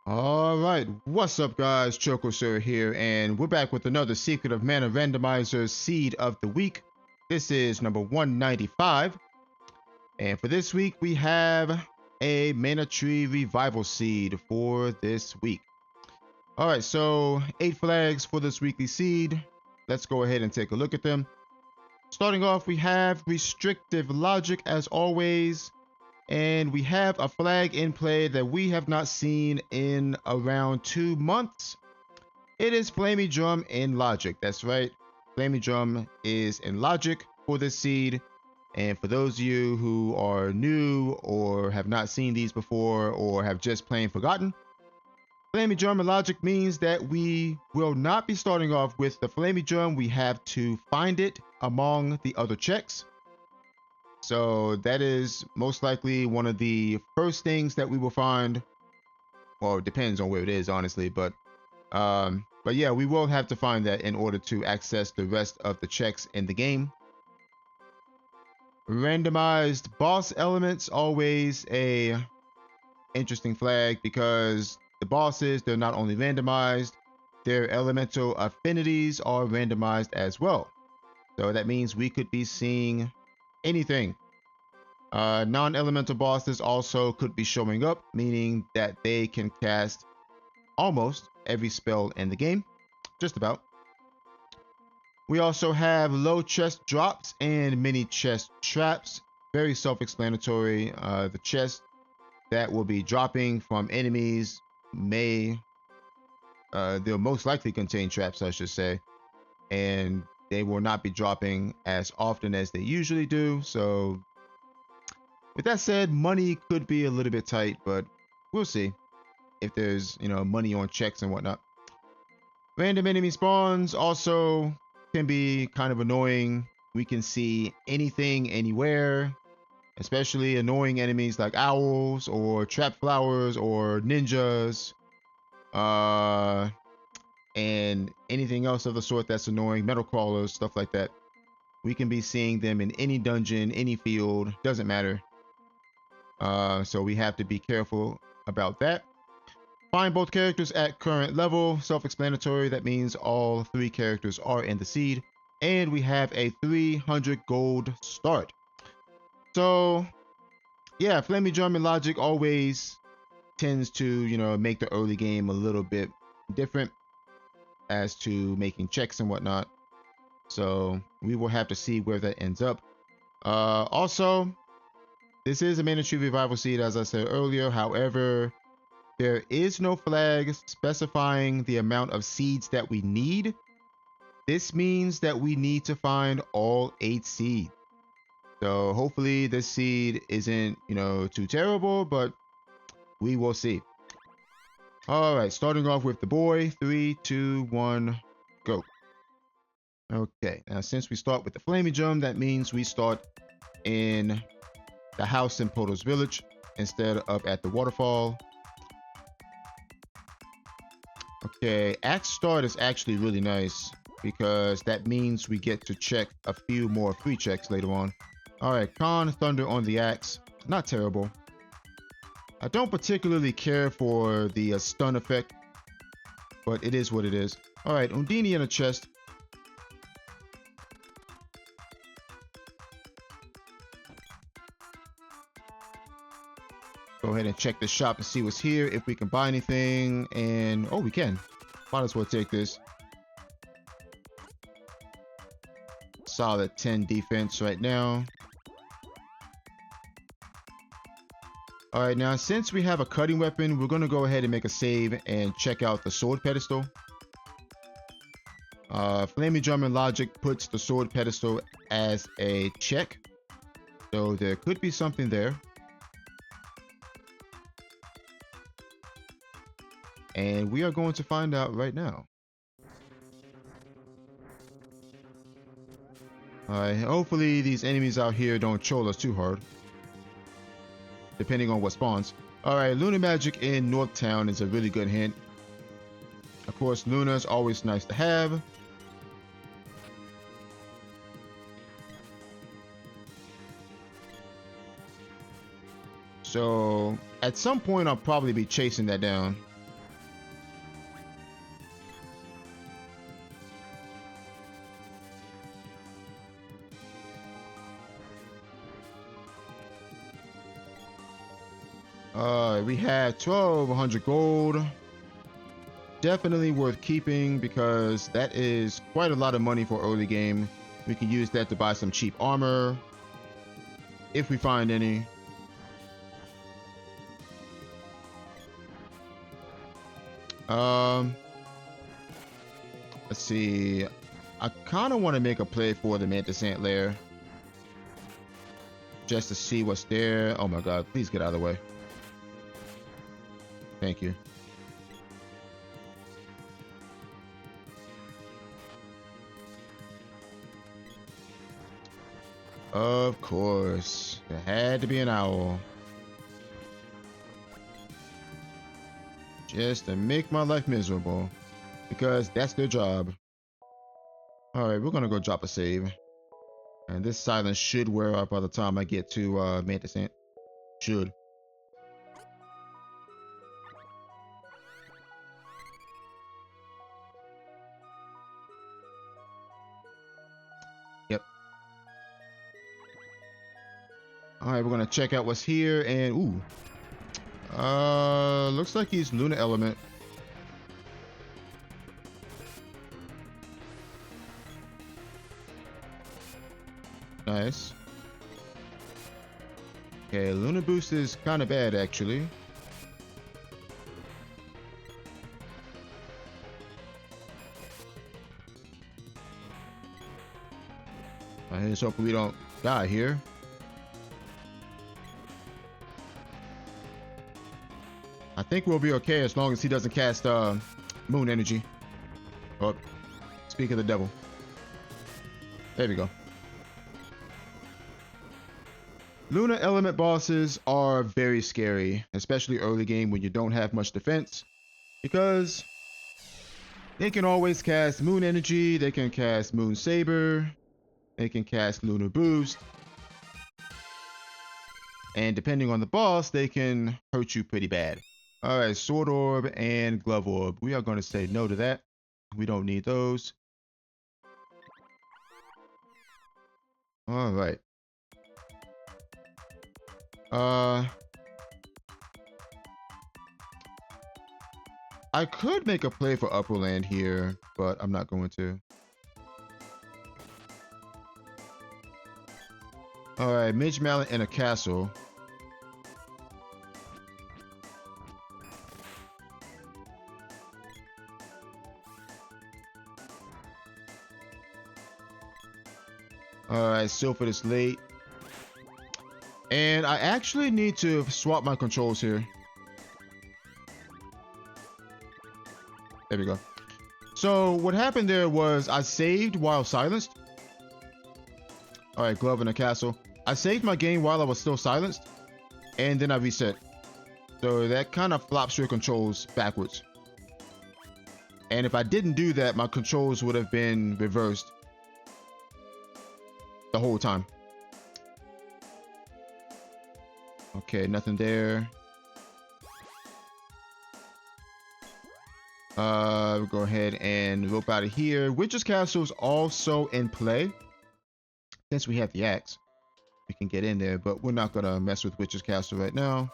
All right, what's up, guys? Choco Sir here, and we're back with another Secret of Mana Randomizer Seed of the Week. This is number 195, and for this week, we have a Mana Tree Revival Seed for this week. All right, so 8 flags for this weekly seed. Let's go ahead and take a look at them. Starting off, we have Restrictive Logic as always. And we have a flag in play that we have not seen in around 2 months. It is Flamey Drum in Logic. That's right. Flamey Drum is in Logic for this seed. And for those of you who are new or have not seen these before or have just plain forgotten, Flamey Drum in Logic means that we will not be starting off with the Flamey Drum. We have to find it among the other checks. So that is most likely one of the first things that we will find. Well, it depends on where it is, honestly, but yeah, we will have to find that in order to access the rest of the checks in the game. Randomized boss elements, always a interesting flag because the bosses, they're not only randomized, their elemental affinities are randomized as well. So that means we could be seeing anything. Non-elemental bosses also could be showing up, meaning that they can cast almost every spell in the game, just about. We also have low chest drops and mini chest traps. Very self-explanatory. The chest that will be dropping from enemies they'll most likely contain traps, I should say, and they will not be dropping as often as they usually do. So with that said, money could be a little bit tight, but we'll see if there's, money on checks and whatnot. Random enemy spawns also can be kind of annoying. We can see anything, anywhere, especially annoying enemies like owls or trap flowers or ninjas, and anything else of the sort that's annoying, metal crawlers, stuff like that. We can be seeing them in any dungeon, any field, doesn't matter. So we have to be careful about that. Find both characters at current level. Self-explanatory. That means all 3 characters are in the seed. And we have a 300 gold start. So, yeah, Flamey Drum and Logic always tends to, make the early game a little bit different as to making checks and whatnot. So we will have to see where that ends up. Also, this is a Mana Tree Revival seed, as I said earlier. However, there is no flag specifying the amount of seeds that we need. This means that we need to find all 8 seeds. So hopefully this seed isn't, too terrible, but we will see. All right, starting off with the boy. 3, 2, 1, go. Okay, now since we start with the Flamey Drum, that means we start in the house in Poto's Village instead of at the waterfall. Okay, axe start is actually really nice because that means we get to check a few more free checks later on. All right, Con Thunder on the axe, not terrible. I don't particularly care for the stun effect, but it is what it is. All right, Undini in a chest. Go ahead and check the shop to see what's here, if we can buy anything, and oh, we can. Might as well take this. Solid 10 defense right now. All right, now since we have a cutting weapon, we're going to go ahead and make a save and check out the sword pedestal. Flamey Drum and Logic puts the sword pedestal as a check, so there could be something there. And we are going to find out right now. Alright, hopefully these enemies out here don't troll us too hard, depending on what spawns. Alright, Luna Magic in Northtown is a really good hint. Of course, Luna is always nice to have. So at some point I'll probably be chasing that down. We had 1,200 gold. Definitely worth keeping because that is quite a lot of money for early game. We can use that to buy some cheap armor if we find any. Let's see. I kind of want to make a play for the Mantis Ant lair just to see what's there. Oh my god, please get out of the way. Thank you. Of course. There had to be an owl. Just to make my life miserable. Because that's their job. Alright, we're gonna go drop a save. And this silence should wear off by the time I get to Mantis Ant. Should. Yep. Alright, we're gonna check out what's here and ooh. Looks like he's Lunar Element. Nice. Okay, Lunar Boost is kind of bad actually. I just hope we don't die here. I think we'll be okay as long as he doesn't cast moon energy. Oh, speak of the devil. There we go. Lunar element bosses are very scary, especially early game when you don't have much defense, because they can always cast moon energy, they can cast moon saber, they can cast lunar boost, and depending on the boss, they can hurt you pretty bad. Alright, sword orb and glove orb. We are going to say no to that. We don't need those. Alright. I could make a play for upper land here, but I'm not going to. Alright, Mage Mallet in a castle. Alright, Silphid is late. And I actually need to swap my controls here. There we go. So what happened there was I saved while silenced. Alright, glove in a castle. I saved my game while I was still silenced. And then I reset. So that kind of flops your controls backwards. And if I didn't do that, my controls would have been reversed the whole time. Okay, nothing there. We'll go ahead and rope out of here. Witch's Castle is also in play. Since we have the axe, we can get in there, but we're not gonna mess with Witch's Castle right now.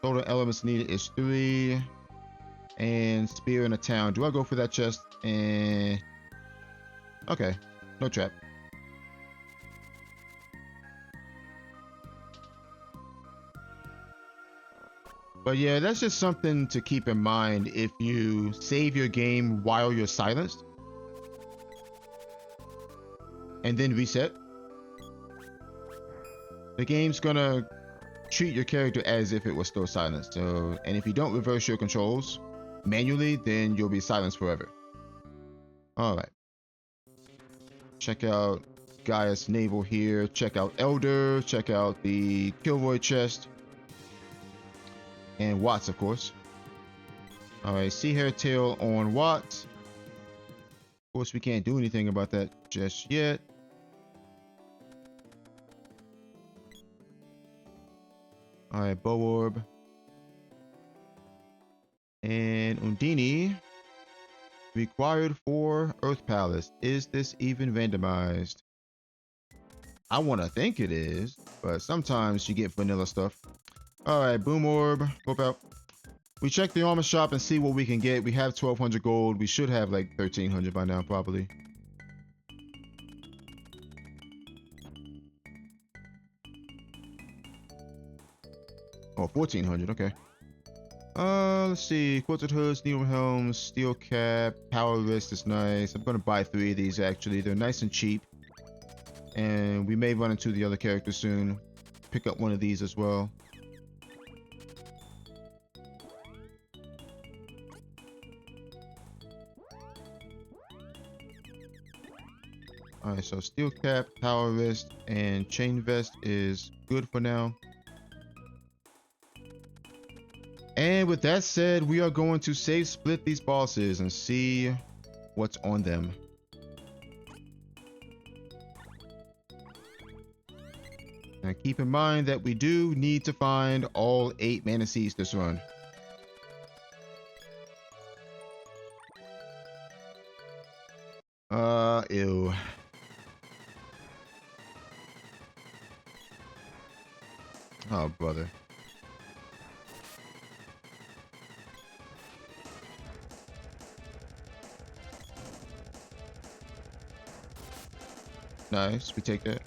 Total elements needed is 3. And spear in a town. Do I go for that chest? And okay, no trap. But yeah, that's just something to keep in mind if you save your game while you're silenced and then reset. The game's gonna treat your character as if it was still silenced. So, and if you don't reverse your controls manually, then you'll be silenced forever. Alright. Check out Gaia's Navel here. Check out Elder. Check out the Kilroy chest. And Watts, of course. Alright, Sea Hair Tail on Watts. Of course, we can't do anything about that just yet. Alright, Bow Orb. And Undini. Required for Earth Palace. Is this even randomized? I want to think it is, but sometimes you get vanilla stuff. All right, boom orb. Go out. We check the armor shop and see what we can get. We have 1,200 gold. We should have like 1,300 by now, probably. Oh, 1,400. Okay. Let's see. Quilted hoods, needle helms, steel cap, power wrist is nice. I'm gonna buy 3 of these actually. They're nice and cheap. And we may run into the other characters soon. Pick up one of these as well. Alright, so steel cap, power wrist, and chain vest is good for now. And with that said, we are going to save split these bosses and see what's on them. Now keep in mind that we do need to find all 8 mana seeds this run. Ew. Oh, brother. Nice, we take that.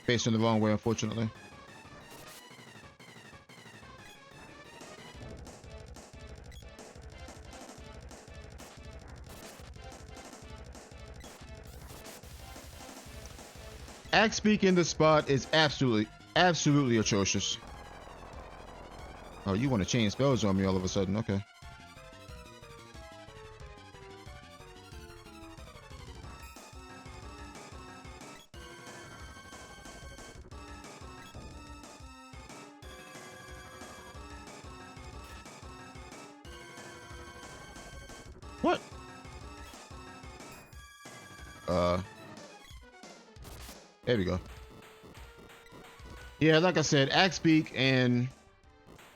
Facing the wrong way, unfortunately. Axe Peak in the spot is absolutely atrocious. Oh, you want to change spells on me all of a sudden? Okay. What? There we go. Yeah, like I said, Axe Peak and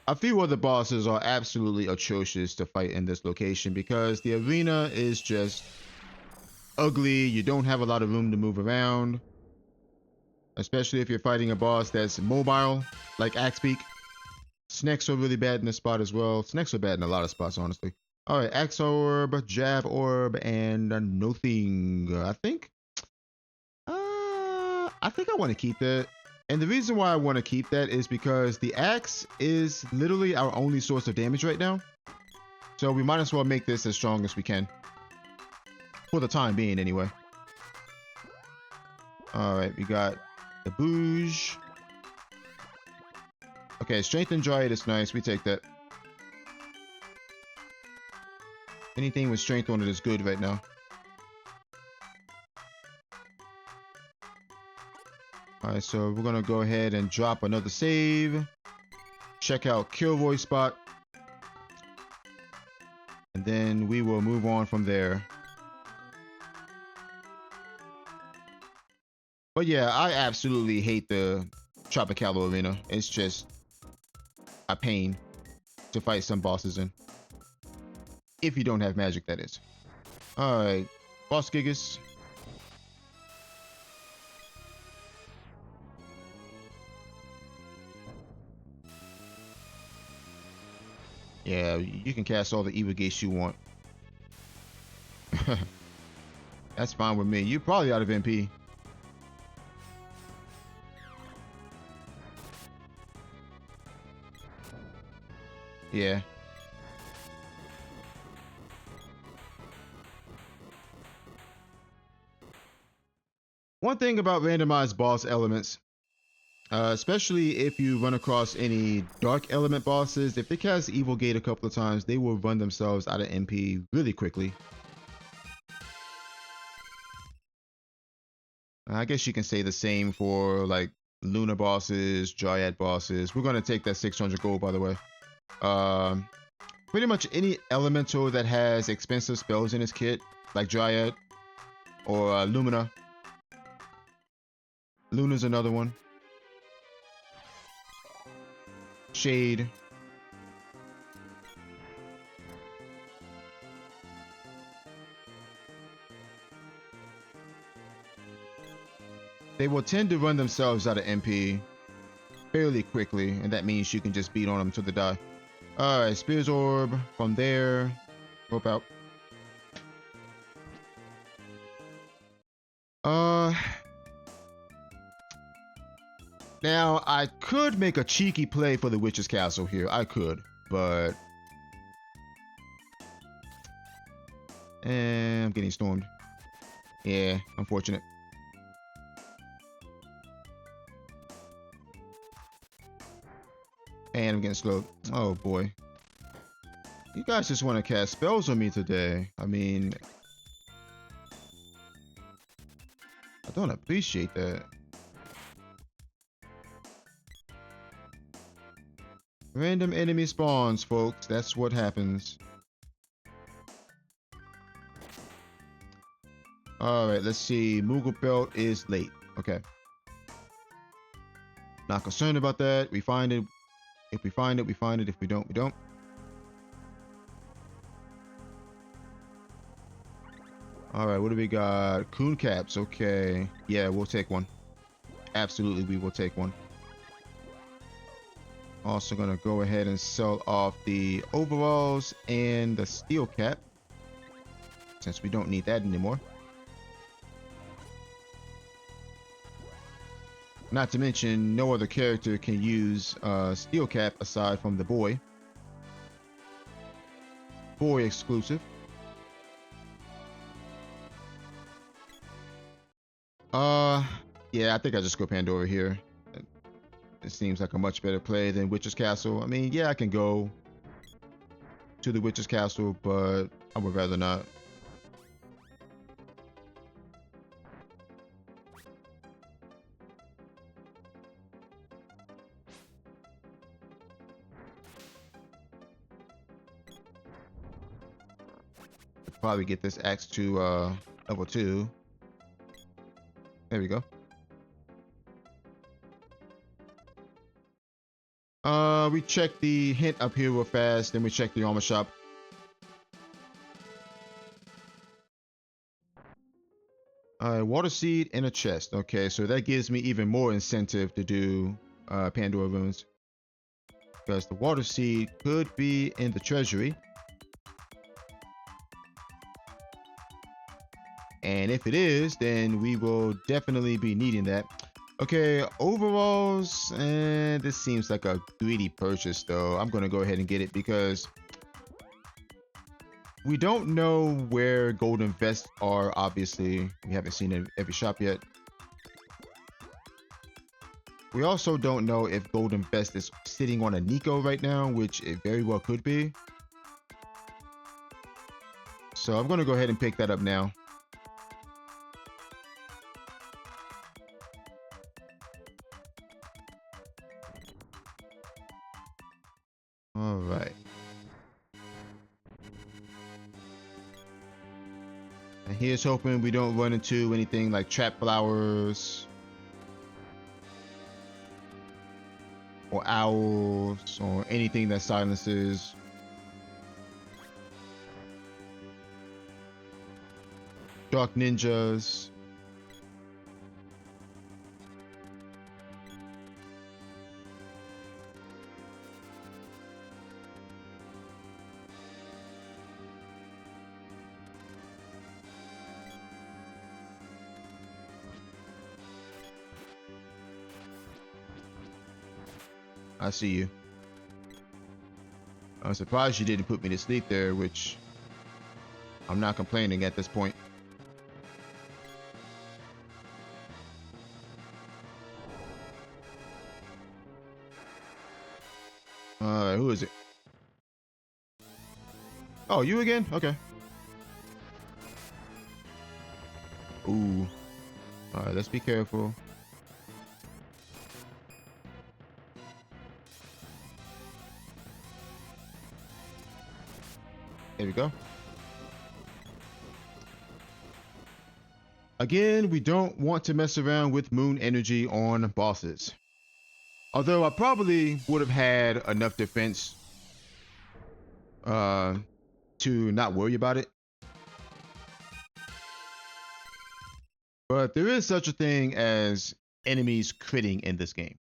a few other bosses are absolutely atrocious to fight in this location because the arena is just ugly. You don't have a lot of room to move around, especially if you're fighting a boss that's mobile, like Axe Peak. Snakes are really bad in this spot as well. Snakes are bad in a lot of spots, honestly. All right, Axe Orb, Jab Orb, and nothing. I think I want to keep that. And the reason why I want to keep that is because the axe is literally our only source of damage right now. So we might as well make this as strong as we can. For the time being, anyway. Alright, we got the Bouge. Okay, Strength and Dryad is nice. We take that. Anything with strength on it is good right now. Alright, so we're gonna go ahead and drop another save. Check out Kilroy spot. And then we will move on from there. But yeah, I absolutely hate the Tropicalia Arena. It's just a pain to fight some bosses in. If you don't have magic, that is. Alright, Boss Gigas. Yeah, you can cast all the evil gates you want. That's fine with me. You're probably out of MP. Yeah. One thing about randomized boss elements, especially if you run across any dark element bosses, if they cast Evil Gate a couple of times, they will run themselves out of MP really quickly. I guess you can say the same for like Lunar bosses, Dryad bosses. We're going to take that 600 gold, by the way. Pretty much any elemental that has expensive spells in his kit, like Dryad or Lumina. Luna's another one. Shade. they will tend to run themselves out of MP fairly quickly, and that means you can just beat on them till they die. All right, Spears Orb from there. Rope out. Now I could make a cheeky play for the Witch's Castle here. I could, but I'm getting stormed. Yeah, unfortunate. And I'm getting slowed. Oh boy. You guys just want to cast spells on me today. I mean, I don't appreciate that. Random enemy spawns, folks. That's what happens. Alright, let's see. Moogle Belt is late. Okay. Not concerned about that. We find it. If we find it, we find it. If we don't, we don't. Alright, what do we got? Coon caps. Okay. Yeah, we'll take one. Absolutely, we will take one. Also gonna go ahead and sell off the overalls and the steel cap, since we don't need that anymore. Not to mention, no other character can use steel cap aside from the boy. Boy exclusive. Yeah, I think I just go Pandora here. It seems like a much better play than Witch's Castle. I mean, yeah, I can go to the Witch's Castle, but I would rather not. I'd probably get this axe to level 2. There we go. We check the hint up here real fast, then we check the armor shop. Water seed and a chest. Okay, so that gives me even more incentive to do Pandora runes, because the water seed could be in the treasury, and if it is, then we will definitely be needing that. Okay, overalls, and this seems like a greedy purchase though. I'm gonna go ahead and get it because we don't know where golden vests are. Obviously, we haven't seen it in every shop yet. We also don't know if golden vest is sitting on a Nico right now, which it very well could be. So I'm gonna go ahead and pick that up now. All right. And here's hoping we don't run into anything like trap flowers or owls or anything that silences. Dark ninjas. I see you. I'm surprised you didn't put me to sleep there, which I'm not complaining at this point. Who is it? Oh, you again? Okay. Ooh. Alright, let's be careful. There we go. Again, we don't want to mess around with moon energy on bosses. Although I probably would have had enough defense to not worry about it. But there is such a thing as enemies critting in this game.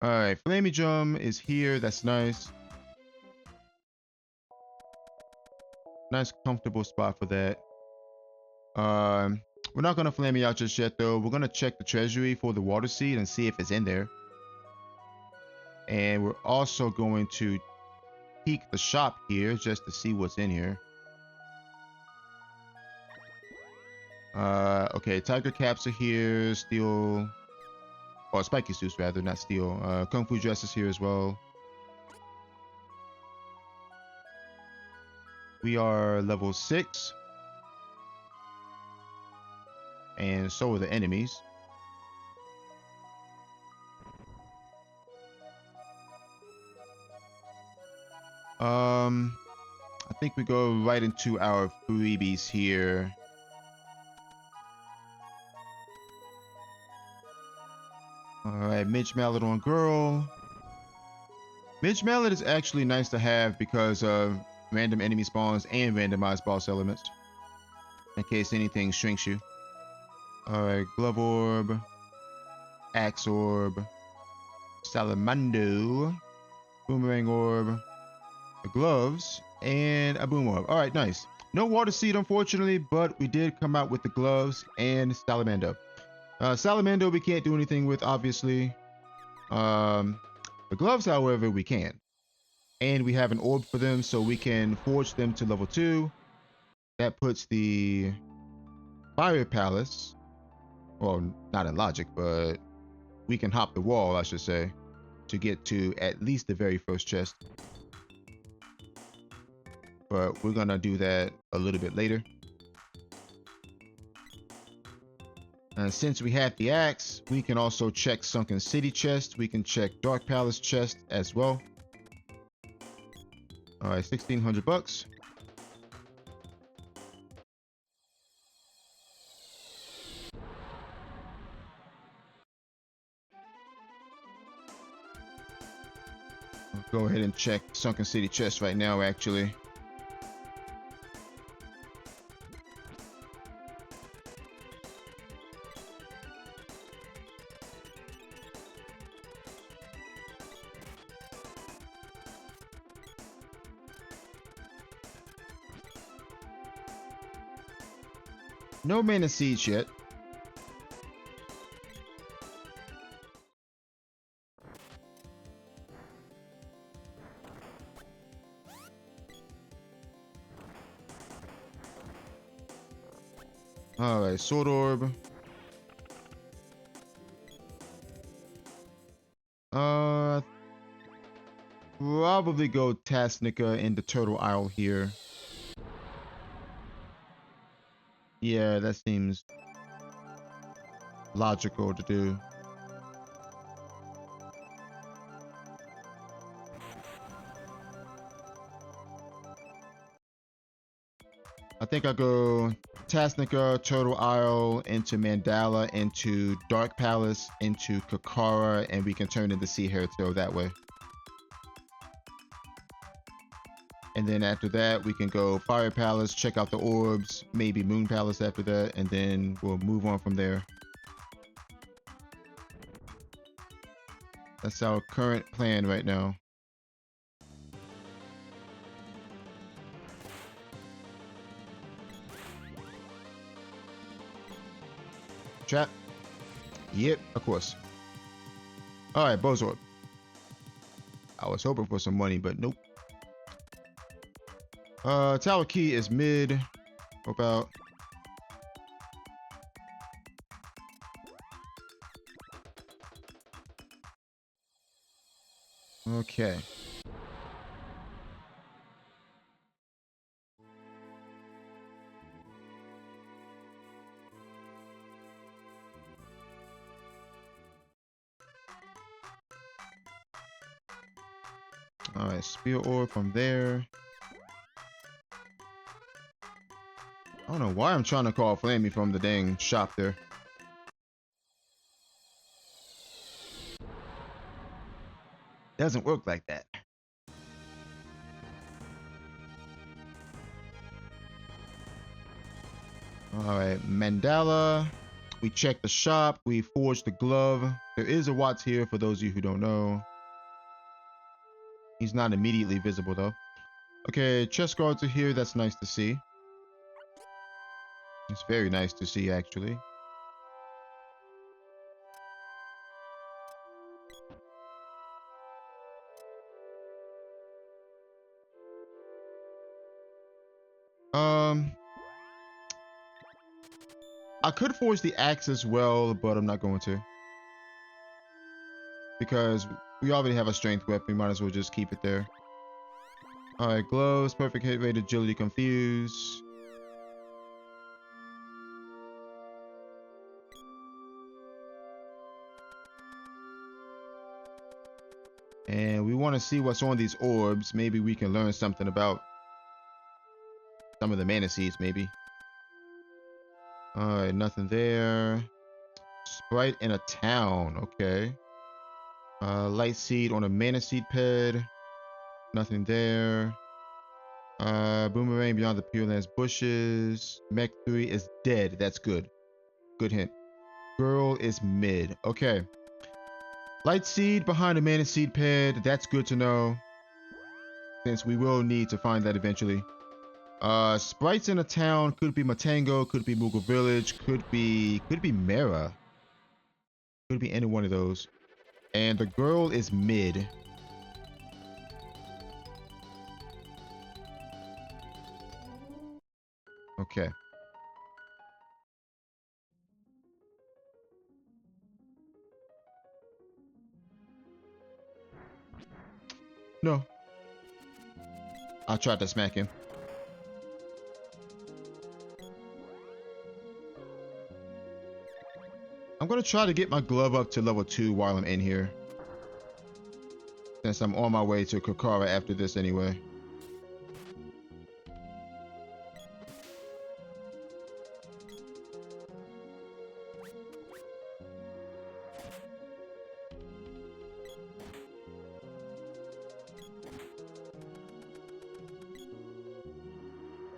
All right, Flamey Drum is here. That's nice. Nice, comfortable spot for that. We're not gonna flame me out just yet, though. We're gonna check the treasury for the water seed and see if it's in there. And we're also going to peek the shop here just to see what's in here. Okay, tiger caps are here. Steel, or spiky suits rather, not steel. Kung fu dress is here as well. We are level 6. And so are the enemies. I think we go right into our freebies here. Alright, Midge Mallet on girl. Midge Mallet is actually nice to have because of random enemy spawns and randomized boss elements. In case anything shrinks you. Alright, Glove Orb. Axe Orb. Salamando. Boomerang Orb. The gloves. And a Boom Orb. Alright, nice. No Water Seed, unfortunately, but we did come out with the gloves and Salamando. Salamando we can't do anything with, obviously. The gloves, however, we can. And we have an orb for them, so we can forge them to level 2. That puts the Fire Palace, well, not in logic, but we can hop the wall, I should say, to get to at least the very first chest. But we're gonna do that a little bit later. And since we have the axe, we can also check Sunken City chest. We can check Dark Palace chest as well. All right, 1,600 bucks. I'll go ahead and check Sunken City chest right now, actually. No mana siege yet. Alright, Sword Orb. Probably go Tasnica in the Turtle Isle here. Yeah, that seems logical to do. I think I'll go Tasnica, Turtle Isle, into Mandala, into Dark Palace, into Kakara, and we can turn into Sea Hairtail that way. And then after that, we can go Fire Palace, check out the orbs, maybe Moon Palace after that, and then we'll move on from there. That's our current plan right now. Trap? Yep, of course. Alright, Bozorb. I was hoping for some money, but nope. Tower Key is mid. Hope out. Okay. Alright, Spear Orb from there. I don't know why I'm trying to call Flamey from the dang shop there. Doesn't work like that. Alright, Mandala. We check the shop. We forge the glove. There is a Watts here for those of you who don't know. He's not immediately visible though. Okay, chest guards are here. That's nice to see. It's very nice to see, actually. I could forge the axe as well, but I'm not going to. Because we already have a strength weapon. We might as well just keep it there. Alright, gloves, perfect hit rate, agility, confuse. And we want to see what's on these orbs. Maybe we can learn something about some of the mana seeds, maybe. Alright, nothing there. Sprite in a town, okay. Light seed on a mana seed ped. Nothing there. Boomerang beyond the Pure Lands bushes. Mech 3 is dead. That's good. Good hint. Girl is mid. Okay. Light seed behind a mana seed pad. That's good to know, since we will need to find that eventually. Sprites in a town. Could be Matango. Could be Moogle Village. Could be Mera. Could be any one of those. And the girl is mid. Okay. No. I tried to smack him. I'm gonna try to get my glove up to level 2 while I'm in here, since I'm on my way to Kokara after this anyway.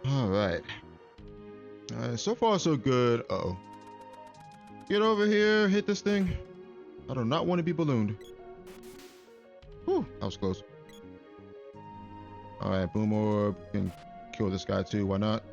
Alright. So far so good. Uh-oh. Get over here, hit this thing. I do not want to be ballooned. Whew, that was close. Alright, Boom Orb can kill this guy too, why not?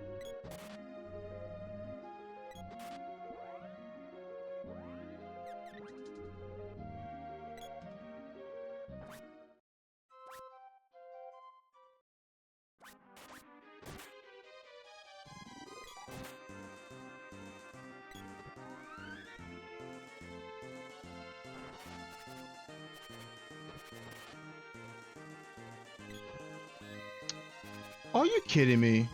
Are you kidding me?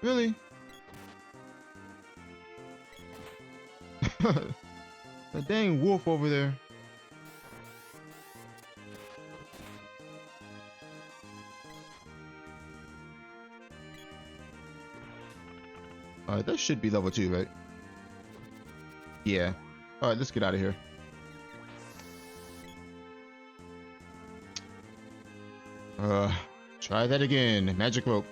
Really? The dang wolf over there. Alright, that should be level 2, right? Yeah. Alright, let's get out of here. Try that again. Magic rope.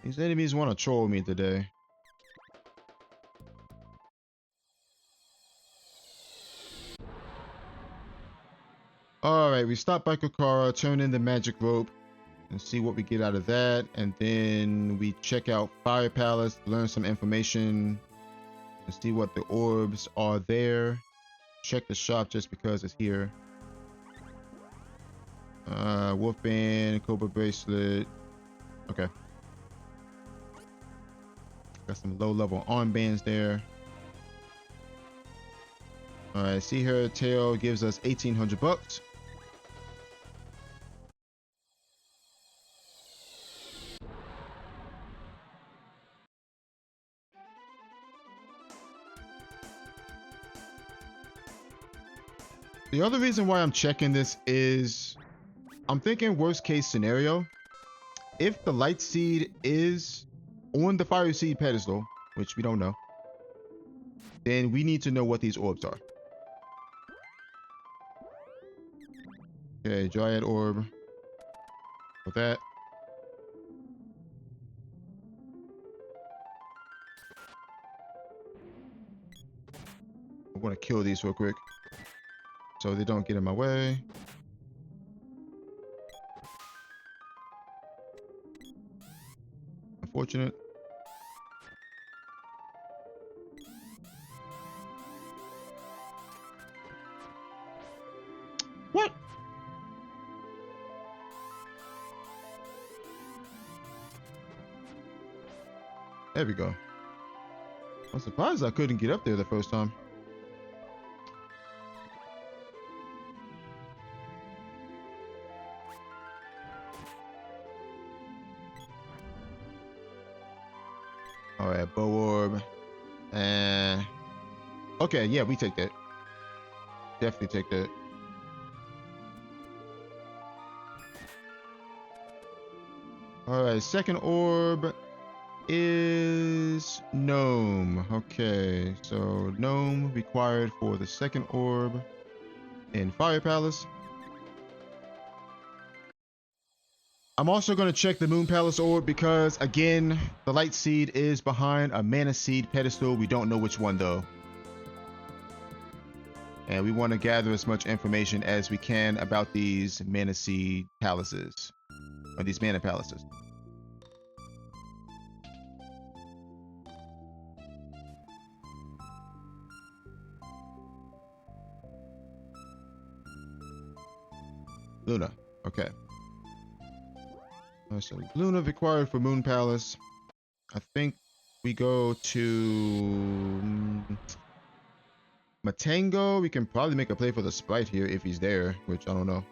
These enemies want to troll me today. Alright, we stop by Kokara, turn in the magic rope, and see what we get out of that. And then we check out Fire Palace, learn some information, and see what the orbs are there. Check the shop just because it's here. Wolf Band, Cobra Bracelet. Okay. Got some low level armbands there. Alright, see her tail gives us 1,800 bucks. The other reason why I'm checking this is I'm thinking worst case scenario. If the light seed is on the fire seed pedestal, which we don't know, then we need to know what these orbs are. Okay, Dryad orb. With that. I want to kill these real quick so they don't get in my way. Unfortunate. What? There we go. I'm surprised I couldn't get up there the first time. All right, bow orb. And okay, yeah, we take that. Definitely take that. All right, second orb is gnome. Okay, so gnome required for the second orb in Fire Palace. I'm also going to check the Moon Palace orb because, again, the Light Seed is behind a Mana Seed pedestal. We don't know which one, though. And we want to gather as much information as we can about these Mana Seed palaces, or these Mana Palaces. Luna. Okay. So Luna required for Moon Palace. I think we go to Matango. We can probably make a play for the Sprite here if he's there, which I don't know.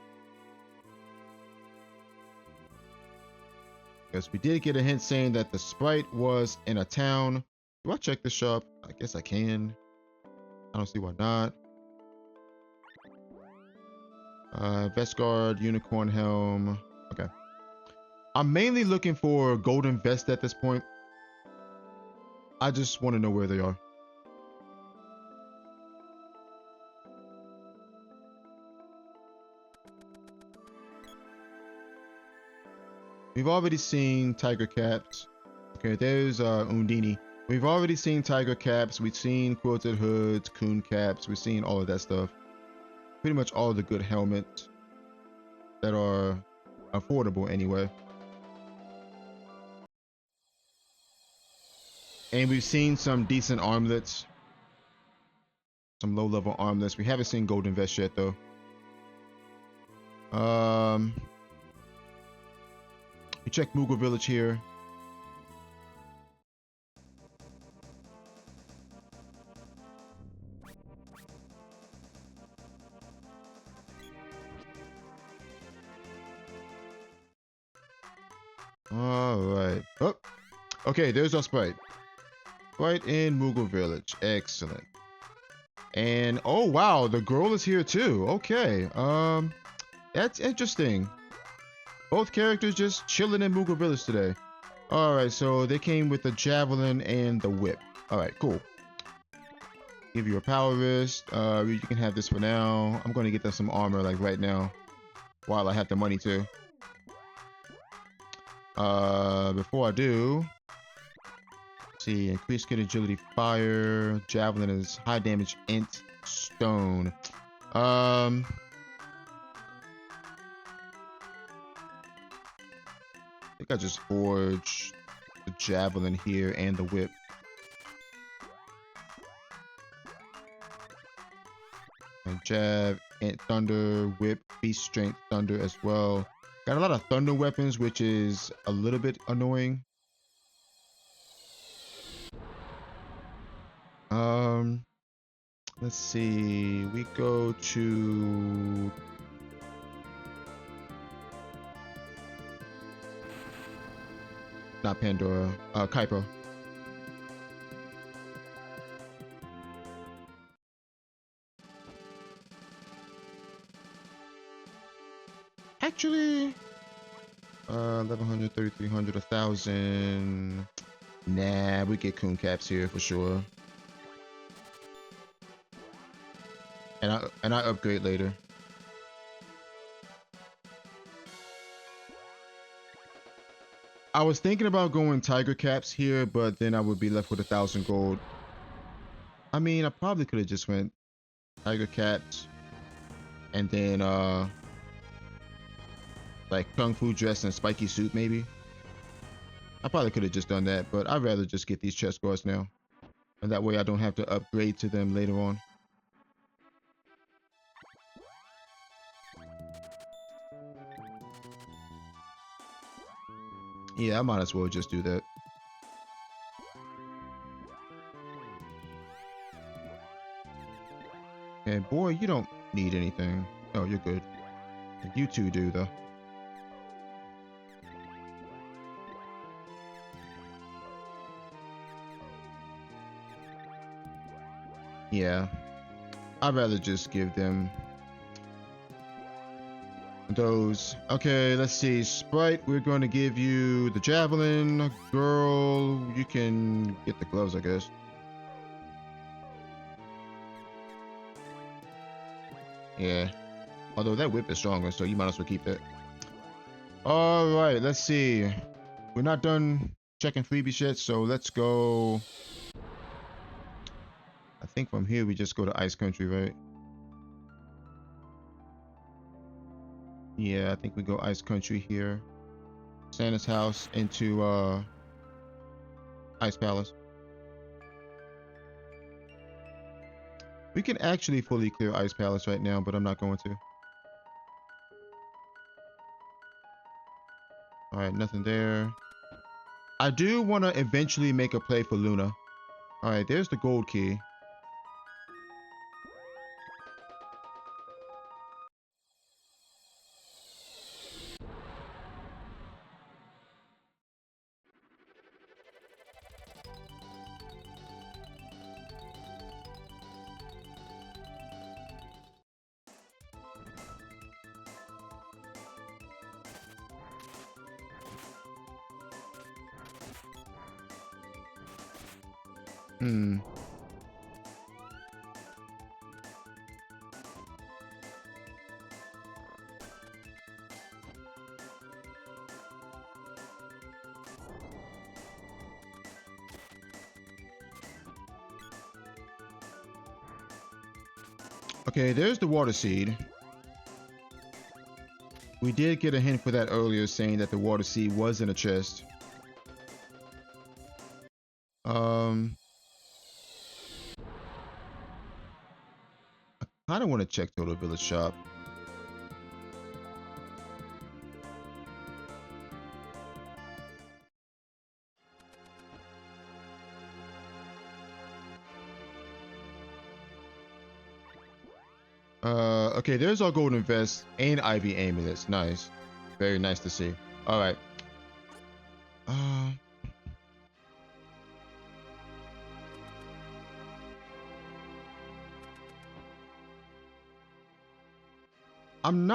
Because we did get a hint saying that the Sprite was in a town. Do I check the shop? I guess I can. I don't see why not. Vest guard, unicorn helm. Okay. I'm mainly looking for golden vest at this point. I just want to know where they are. We've already seen tiger caps. Okay, there's Undini. We've already seen tiger caps. We've seen quilted hoods, coon caps. We've seen all of that stuff. Pretty much all the good helmets that are affordable anyway. And we've seen some decent armlets. Some low-level armlets. We haven't seen golden vest yet, though. We check Moogle Village here. All right. Oh, okay. There's our Sprite. Sprite in Moogle Village. Excellent. And oh wow, the girl is here too. Okay. That's interesting. Both characters just chilling in Moogle Village today. All right. So they came with the javelin and the whip. All right. Cool. Give you a power wrist. You can have this for now. I'm going to get them some armor like right now, while I have the money to. Before I do, let's see, increased kit agility, fire, javelin is high damage, int, stone. I think I just forged the javelin here and the whip. And jab, int, thunder, whip, beast strength, thunder as well. Got a lot of thunder weapons, which is a little bit annoying. Let's see. We go to not Pandora, Kaipo. Actually, 1100, 3300, 1000. Nah, we get coon caps here for sure. And I upgrade later. I was thinking about going tiger caps here, but then I would be left with 1000 gold. I mean, I probably could have just went Tiger cats, and then like kung fu dress and spiky suit maybe. I probably could have just done that, but I'd rather just get these chest guards now, and that way I don't have to upgrade to them later on. Yeah, I might as well just do that. And boy, you don't need anything. Oh, you're good. You two do though. Yeah, I'd rather just give them those. Okay, let's see. Sprite, we're going to give you the javelin. Girl, you can get the gloves, I guess. Yeah. Although that whip is stronger, so you might as well keep that. Alright, let's see. We're not done checking freebies yet, so let's go. I think from here we just go to Ice Country, right? Yeah, I think we go Ice Country here. Santa's house into Ice Palace. We can actually fully clear Ice Palace right now, but I'm not going to. Alright, nothing there. I do want to eventually make a play for Luna. Alright, there's the gold key. Hmm. Okay, there's the water seed. We did get a hint for that earlier, saying that the water seed was in a chest. I kind of want to check Total Village Shop. Okay, there's our golden vest and Ivy amulets. Nice. Very nice to see. All right. I'm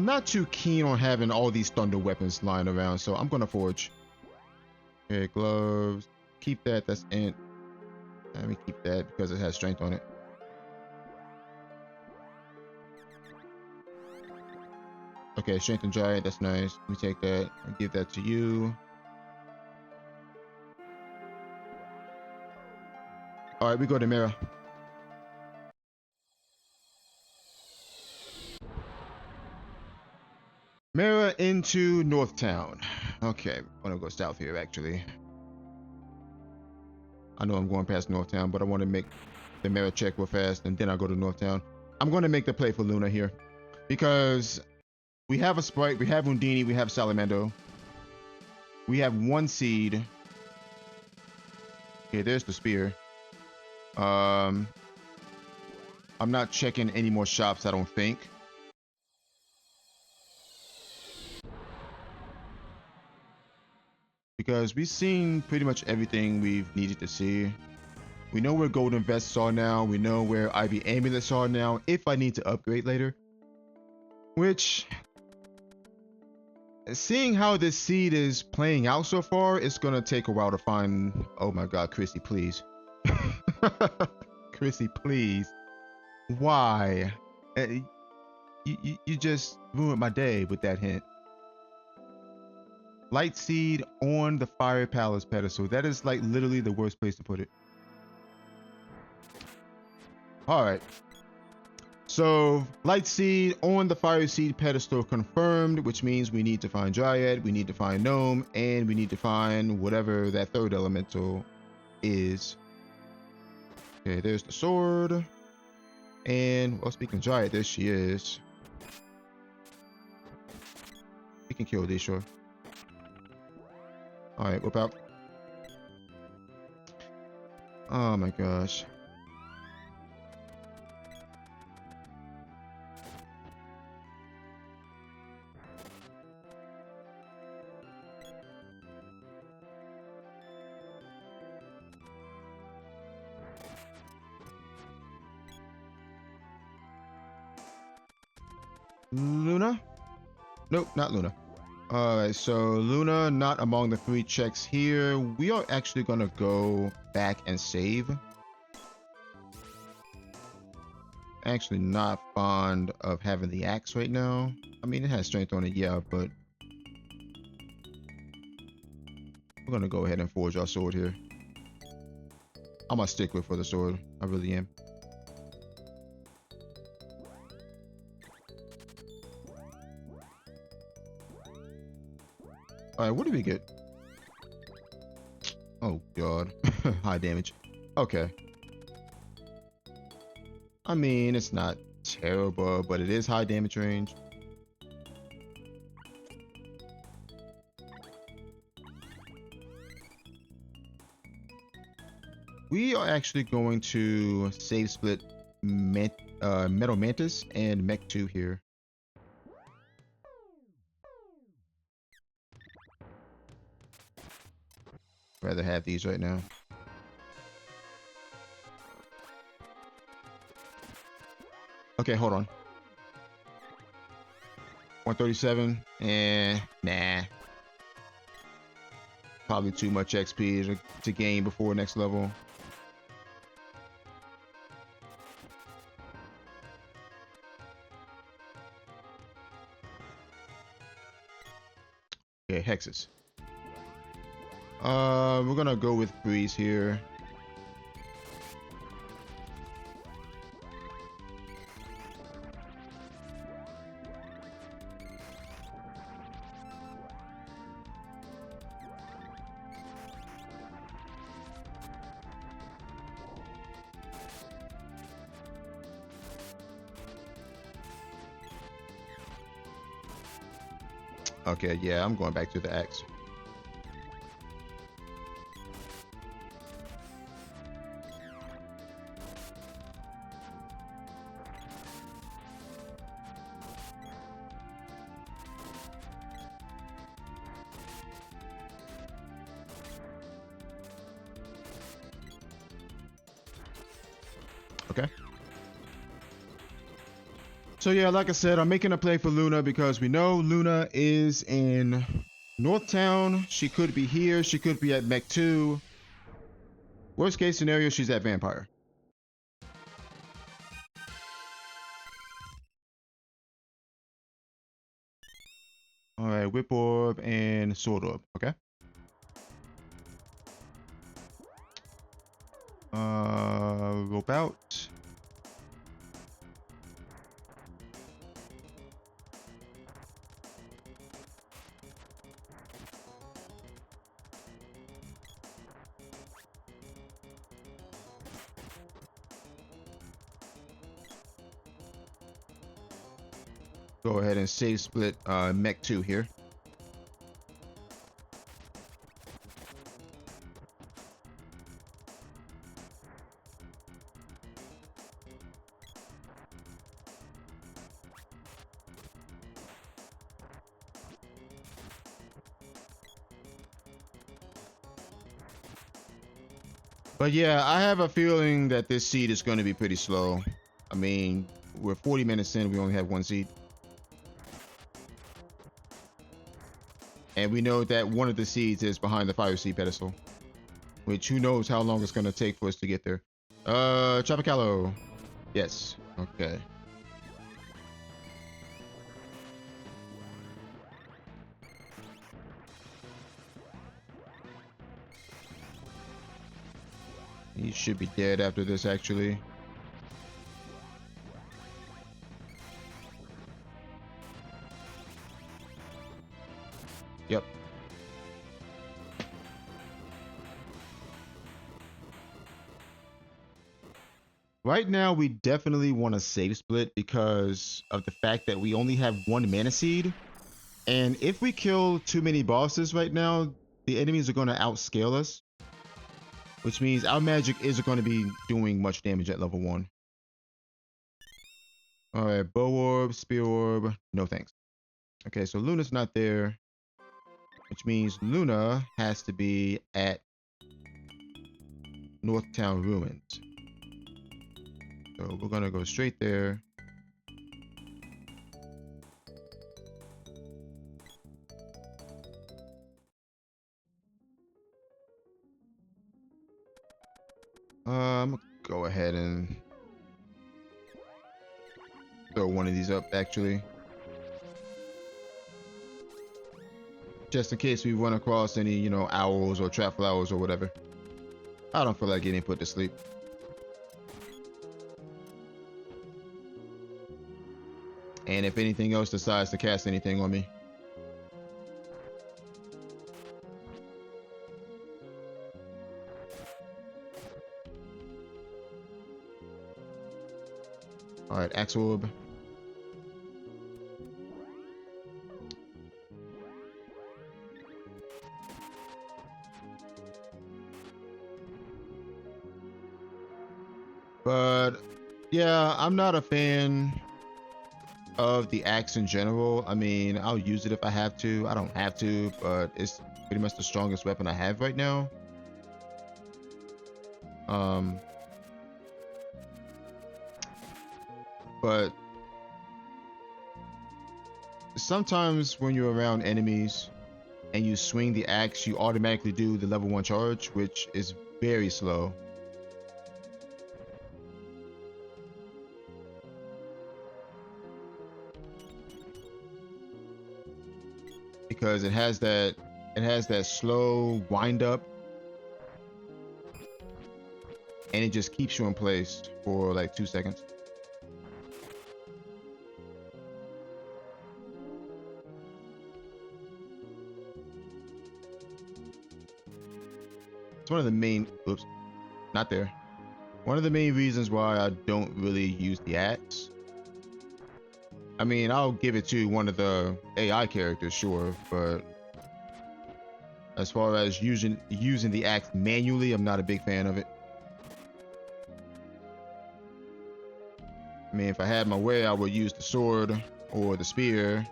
not too keen on having all these thunder weapons lying around, so I'm gonna forge. Okay, gloves. Keep that. That's int. Let me keep that because it has strength on it. Okay, strength and giant. That's nice. Let me take that and give that to you. All right, we go to Mira. Mira into Northtown. Okay, I'm gonna go south here actually. I know I'm going past Northtown, but I want to make the Mira check real fast, and then I'll go to Northtown. I'm going to make the play for Luna here, because we have a Sprite, we have Undini, we have Salamando. We have one seed. Okay, there's the spear. I'm not checking any more shops, I don't think. Because we've seen pretty much everything we've needed to see. We know where golden vests are now. We know where Ivy amulets are now, if I need to upgrade later. Which, seeing how this seed is playing out so far, it's gonna take a while to find. Oh my god, Chrissy, please. Chrissy, please. Why? You just ruined my day with that hint. Light seed on the Fire Palace pedestal. That is like literally the worst place to put it. All right. So light seed on the fire seed pedestal confirmed, which means we need to find Dryad, we need to find Gnome, and we need to find whatever that third elemental is. Okay, there's the sword. And, well, speaking of Dryad, there she is. We can kill this, sure. Alright, whip out. Oh my gosh. Luna? Nope, not Luna. Alright, so Luna not among the 3 checks here. We are actually gonna go back and save. Actually not fond of having the axe right now. I mean, it has strength on it, yeah, but we're gonna go ahead and forge our sword here. I'm a stickler for the sword. I really am. Alright, what do we get? Oh god. High damage. Okay. I mean, it's not terrible, but it is high damage range. We are actually going to save split Metal Mantis and Mech 2 here. Rather have these right now. Okay, hold on. 137 and nah. Probably too much XP to gain before next level. Okay, hexes. We're gonna go with Breeze here. Okay, yeah, I'm going back to the axe. Okay. So yeah, like I said, I'm making a play for Luna because we know Luna is in Northtown. She could be here. She could be at Mech 2. Worst case scenario, she's at Vampire. All right, Whip Orb and Sword Orb. Okay. Rope out. Go ahead and save split Mech 2 here. But yeah, I have a feeling that this seed is going to be pretty slow. I mean, we're 40 minutes in, we only have 1 seed. And we know that one of the seeds is behind the fire seed pedestal. Which, who knows how long it's going to take for us to get there. Tropicalo. Yes. Okay. He should be dead after this, actually. Right now, we definitely want to save split because of the fact that we only have one mana seed. And if we kill too many bosses right now, the enemies are going to outscale us, which means our magic isn't going to be doing much damage at level 1. All right, bow orb, spear orb, no thanks. Okay, so Luna's not there, which means Luna has to be at Northtown Ruins. So we're gonna go straight there. Go ahead and throw one of these up actually. Just in case we run across any, you know, owls or trap flowers or whatever. I don't feel like getting put to sleep. And if anything else decides to cast anything on me. Alright, Axe Orb. But yeah, I'm not a fan of the axe in general. I mean, I'll use it if I have to. I don't have to, but it's pretty much the strongest weapon I have right now. But sometimes when you're around enemies and you swing the axe, you automatically do the level 1 charge, which is very slow. Because it has that slow wind up, and it just keeps you in place for like 2 seconds. It's one of the main, oops, not there. One of the main reasons why I don't really use the axe. I mean, I'll give it to one of the AI characters, sure, but as far as using the axe manually, I'm not a big fan of it. I mean, if I had my way, I would use the sword or the spear.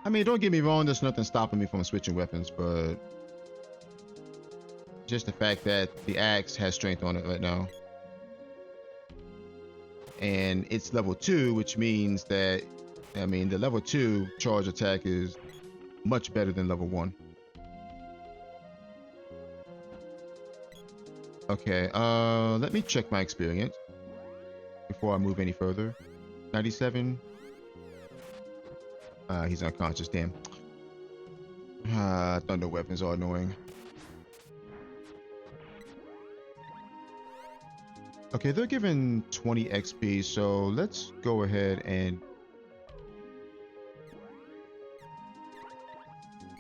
I mean, don't get me wrong, there's nothing stopping me from switching weapons, but just the fact that the axe has strength on it right now. And it's level 2, which means that, I mean, the level 2 charge attack is much better than level 1. Okay, let me check my experience before I move any further. 97. He's unconscious, damn. Thunder weapons are annoying. Okay, they're giving 20 XP, so let's go ahead and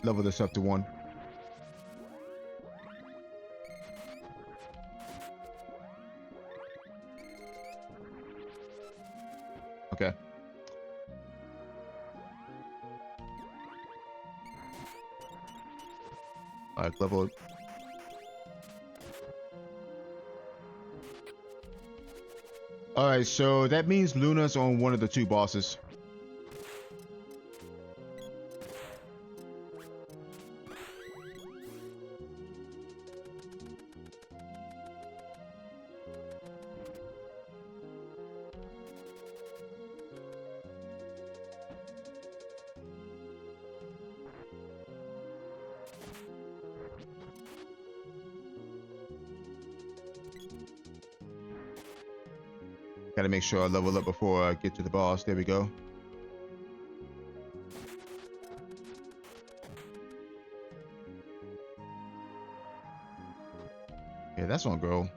level this up to 1. Okay. Alright, level. Alright, so that means Luna's on one of the 2 bosses. Gotta make sure I level up before I get to the boss. There we go. Yeah, that's on girl.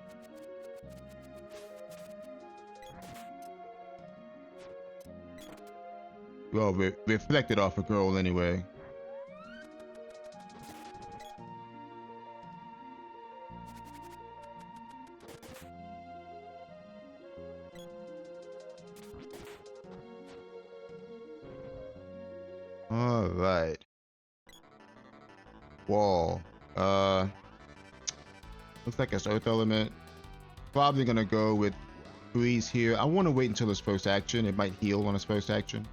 Well, reflected off a girl anyway. All right. Wall. Looks like it's Earth Element. Probably gonna go with Freeze here. I want to wait until his first action. It might heal on his first action.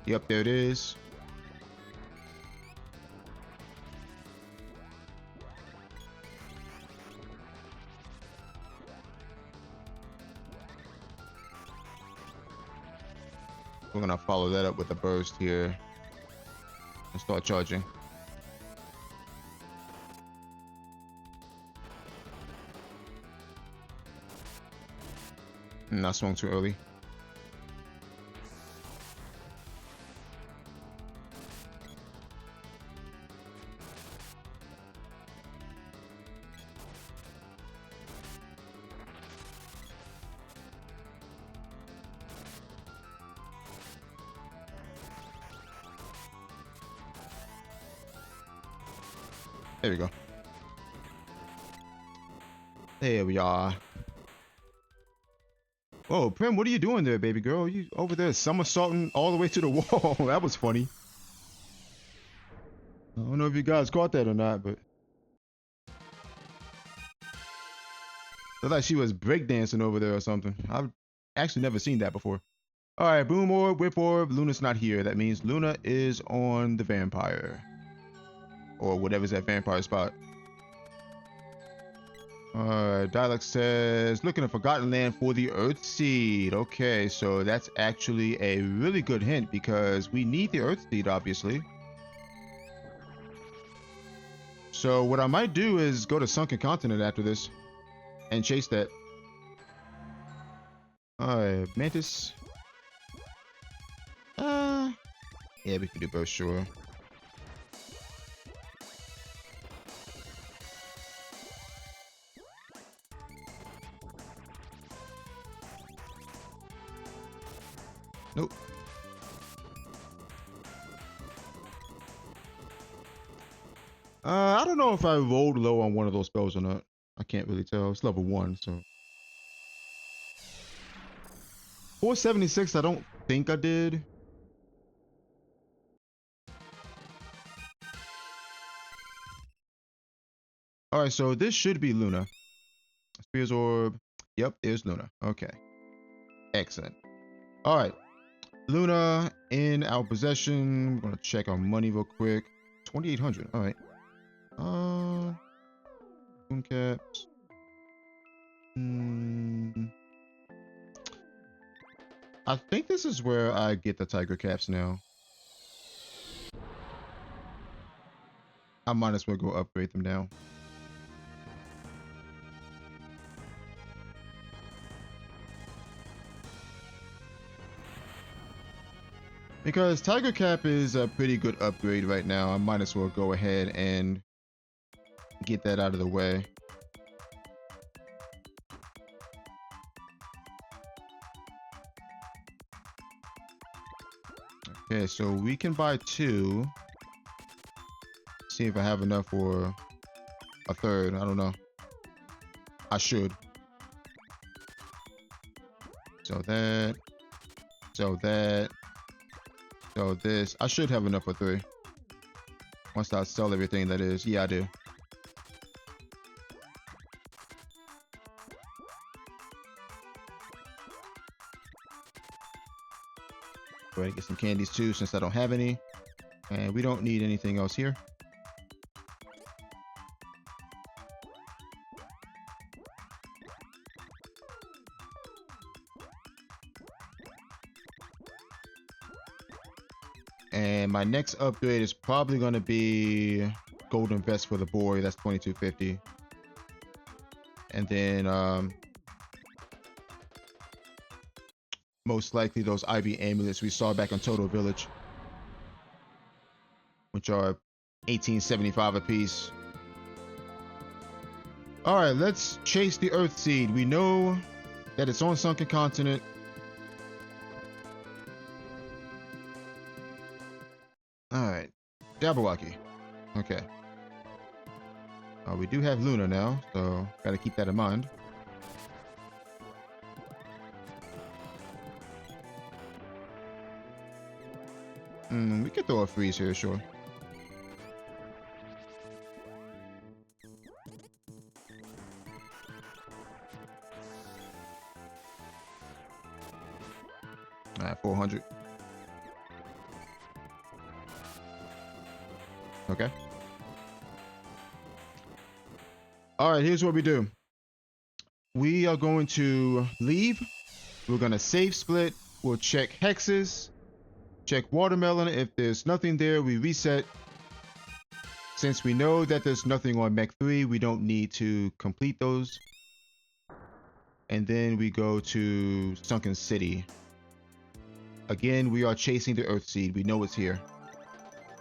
Yep, there it is. We're gonna follow that up with a burst here and start charging. I swung too early. There we go. There we are. Oh, Primm, what are you doing there, baby girl? You over there somersaulting all the way to the wall. That was funny. I don't know if you guys caught that or not, but looked like she was breakdancing over there or something. I've actually never seen that before. All right, Boom Orb, Whip Orb. Luna's not here. That means Luna is on the vampire. Or whatever's that vampire spot. Dialect says, looking at Forgotten Land for the Earth Seed. Okay, so that's actually a really good hint because we need the Earth Seed, obviously. So what I might do is go to Sunken Continent after this and chase that. Alright, Mantis. Yeah, we could do both, sure. Nope. I don't know if I rolled low on one of those spells or not. I can't really tell. It's level 1, so. 476, I don't think I did. Alright, so this should be Luna. Spears Orb. Yep, there's Luna. Okay. Excellent. Alright. Luna in our possession. We're gonna check our money real quick. 2,800. Alright. Boom caps. I think this is where I get the tiger caps now. I might as well go upgrade them now. Because Tiger Cap is a pretty good upgrade right now. I might as well go ahead and get that out of the way. Okay, so we can buy 2. See if I have enough for a third. I don't know. I should. So that. So that. So this, I should have enough for 3. Once I sell everything, that is. Yeah, I do. Go ahead and get some candies too, since I don't have any. And we don't need anything else here. And my next upgrade is probably going to be golden vest for the boy. That's 2250. And then most likely those IV amulets we saw back in Total Village, which are 1875 a piece. All right, let's chase the Earth Seed. We know that it's on Sunken Continent. All right, Jabberwocky. Okay. We do have Luna now, so gotta keep that in mind. We could throw a freeze here, sure. All right, 400. Okay. All right, here's what we do. We are going to leave. We're going to save split. We'll check hexes. Check watermelon. If there's nothing there, we reset. Since we know that there's nothing on mech 3, we don't need to complete those. And then we go to Sunken City. Again, we are chasing the Earth Seed. We know it's here.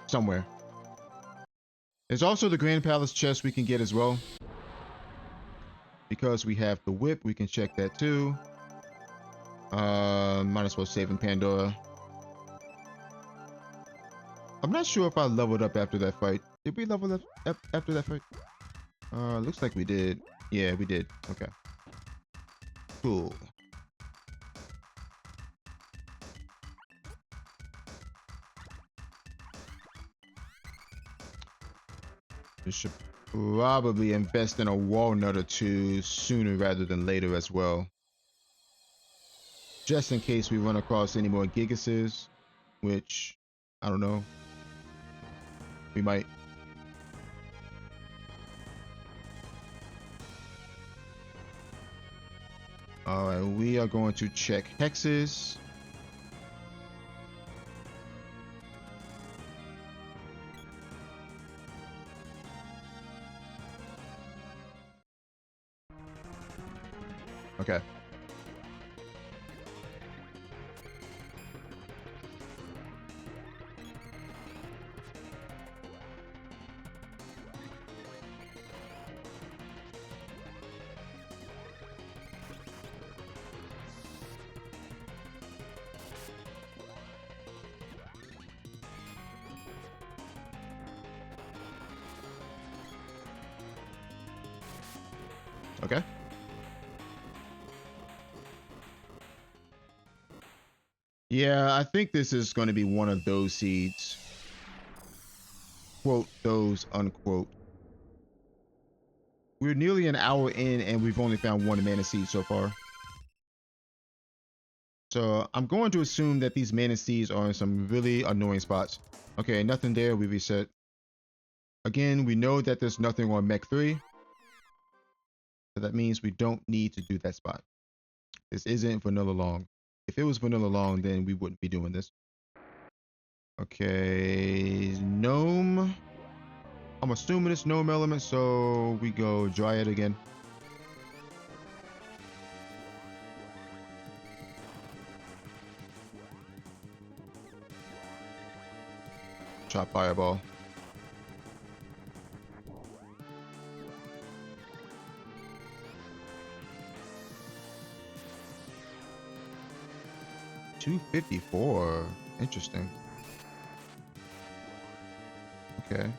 Somewhere. There's also the Grand Palace chest we can get as well. Because we have the whip, we can check that too. Might as well save in Pandora. I'm not sure if I leveled up after that fight. Did we level up after that fight? Looks like we did. Yeah, we did. Okay. Cool. We should probably invest in a walnut or two sooner rather than later as well. Just in case we run across any more Gigases, which, I don't know. We might. Alright, we are going to check hexes. Okay. Okay. Yeah, I think this is going to be one of those seeds. Quote those, unquote. We're nearly an hour in and we've only found one mana seed so far. So I'm going to assume that these mana seeds are in some really annoying spots. Okay, nothing there, we reset. Again, we know that there's nothing on mech 3. So that means we don't need to do that spot. This isn't vanilla long. If it was vanilla long, then we wouldn't be doing this. Okay, gnome. I'm assuming it's gnome element, so we go dryad again. Chop fireball. $254. Interesting. Okay.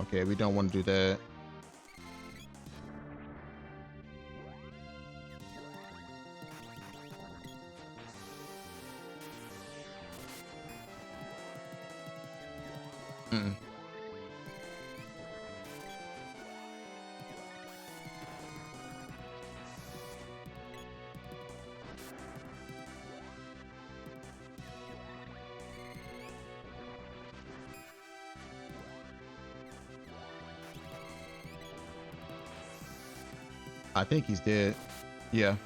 Okay, we don't want to do that. I think he's dead. Yeah.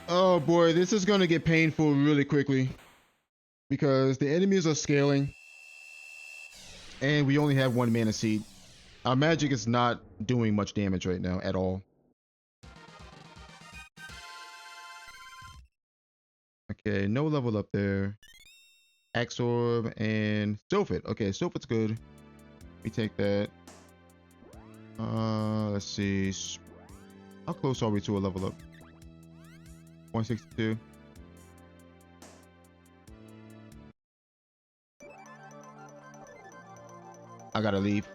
Oh boy, this is gonna get painful really quickly because the enemies are scaling and we only have one mana seed. Our magic is not doing much damage right now at all. Okay, no level up there. Axe Orb and Sylphid. Okay, Sylphid's good. We take that. Let's see. How close are we to a level up? 162. I gotta leave.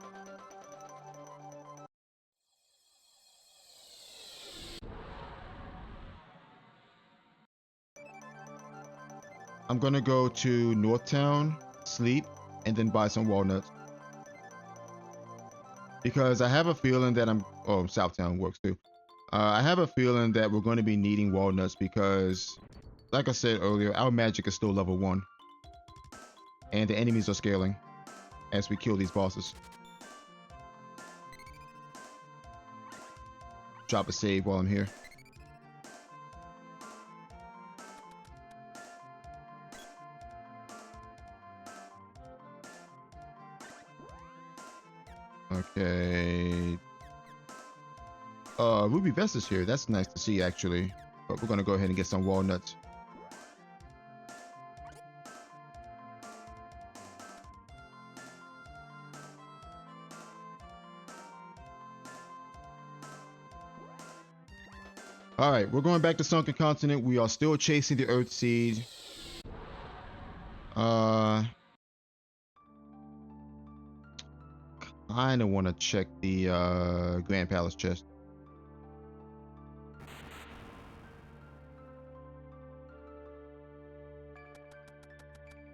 I'm gonna go to Northtown, sleep, and then buy some walnuts. Because I have a feeling that oh, Southtown works too. I have a feeling that we're going to be needing walnuts because, like I said earlier, our magic is still level 1. And the enemies are scaling as we kill these bosses. Drop a save while I'm here. Okay. Ruby Vest is here. That's nice to see, actually. But we're gonna go ahead and get some walnuts. All right, we're going back to Sunken Continent. We are still chasing the Earth Seed. Kinda want to check the Grand Palace chest.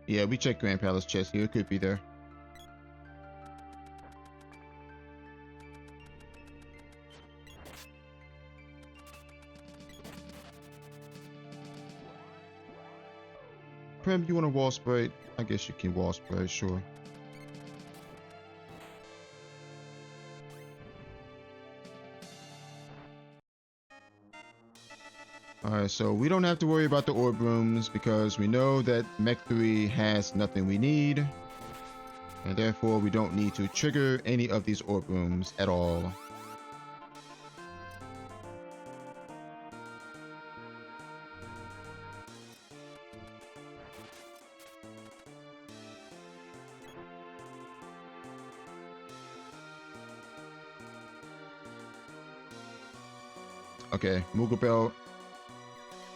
Yeah, we checked Grand Palace chest here. It could be there. Primm, you want a wall spray? I guess you can wall spray, sure. Alright, so we don't have to worry about the orb rooms because we know that Mech 3 has nothing we need. And therefore we don't need to trigger any of these orb rooms at all. Okay, Moogle Belt.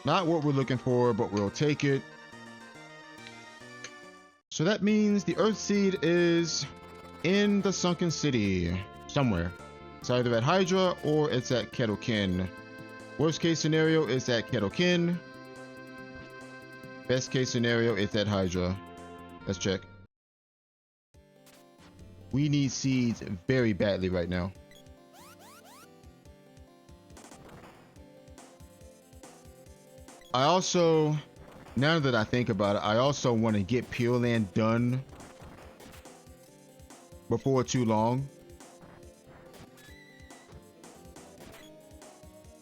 Not what we're looking for, but we'll take it. So that means the Earth Seed is in the Sunken City somewhere. It's either at Hydra or it's at Kettlekin. Worst case scenario is at Kettlekin. Best case scenario is at Hydra. Let's check. We need seeds very badly right now. I also, now that I think about it, I also want to get Pure Land done before too long.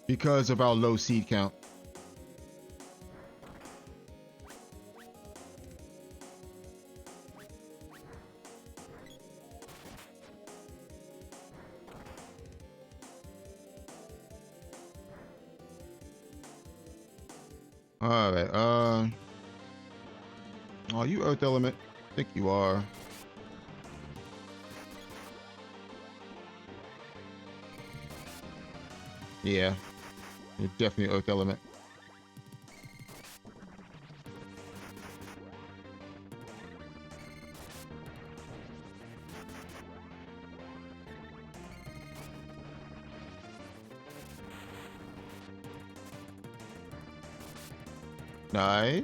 Because of our low seed count. Alright, are you Earth Element? I think you are. Yeah, you're definitely Earth Element. Nice.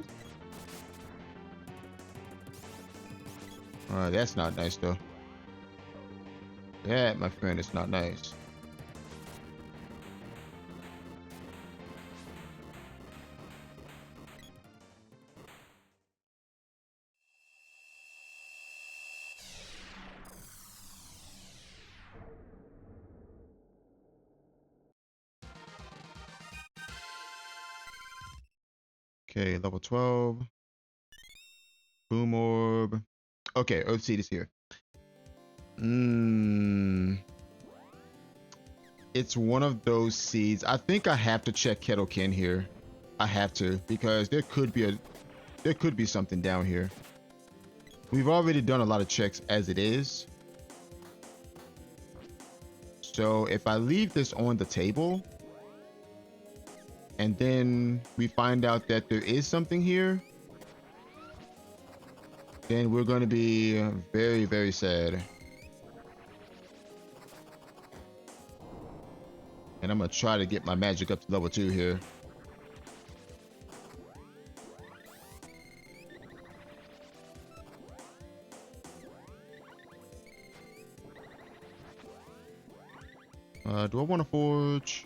That's not nice though. That, my friend, is not nice. Okay, level 12. Boom orb. Okay, Earth Seed is here. It's one of those seeds. I think I have to check Kettlekin here. I have to, because there could be something down here. We've already done a lot of checks as it is. So if I leave this on the table and then we find out that there is something here, then we're going to be very, very sad. And I'm going to try to get my magic up to level 2 here. Do I want to forge?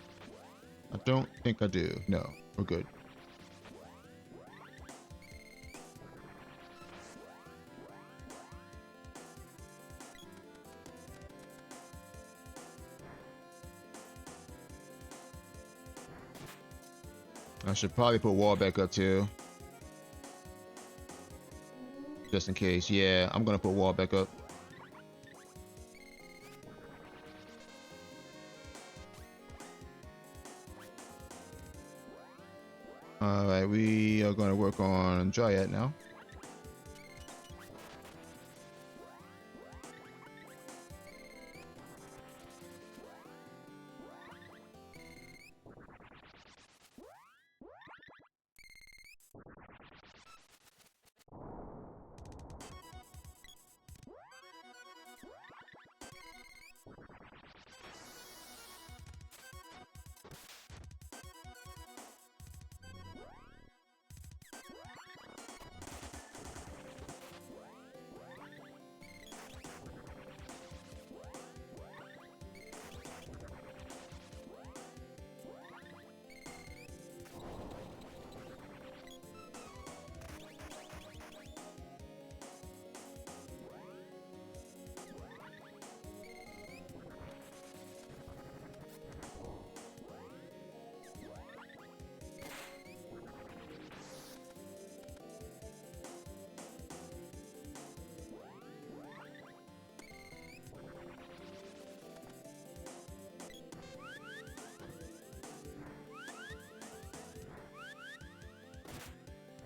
I don't think I do. No, we're good. I should probably put wall back up too. Just in case. Yeah, I'm going to put wall back up. Alright, we are going to work on Dryad now.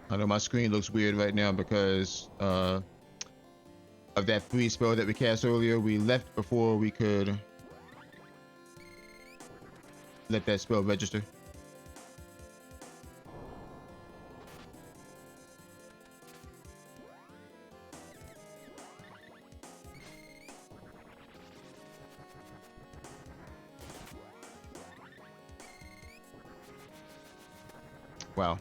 I know my screen looks weird right now because of that free spell that we cast earlier. We left before we could let that spell register. Wow.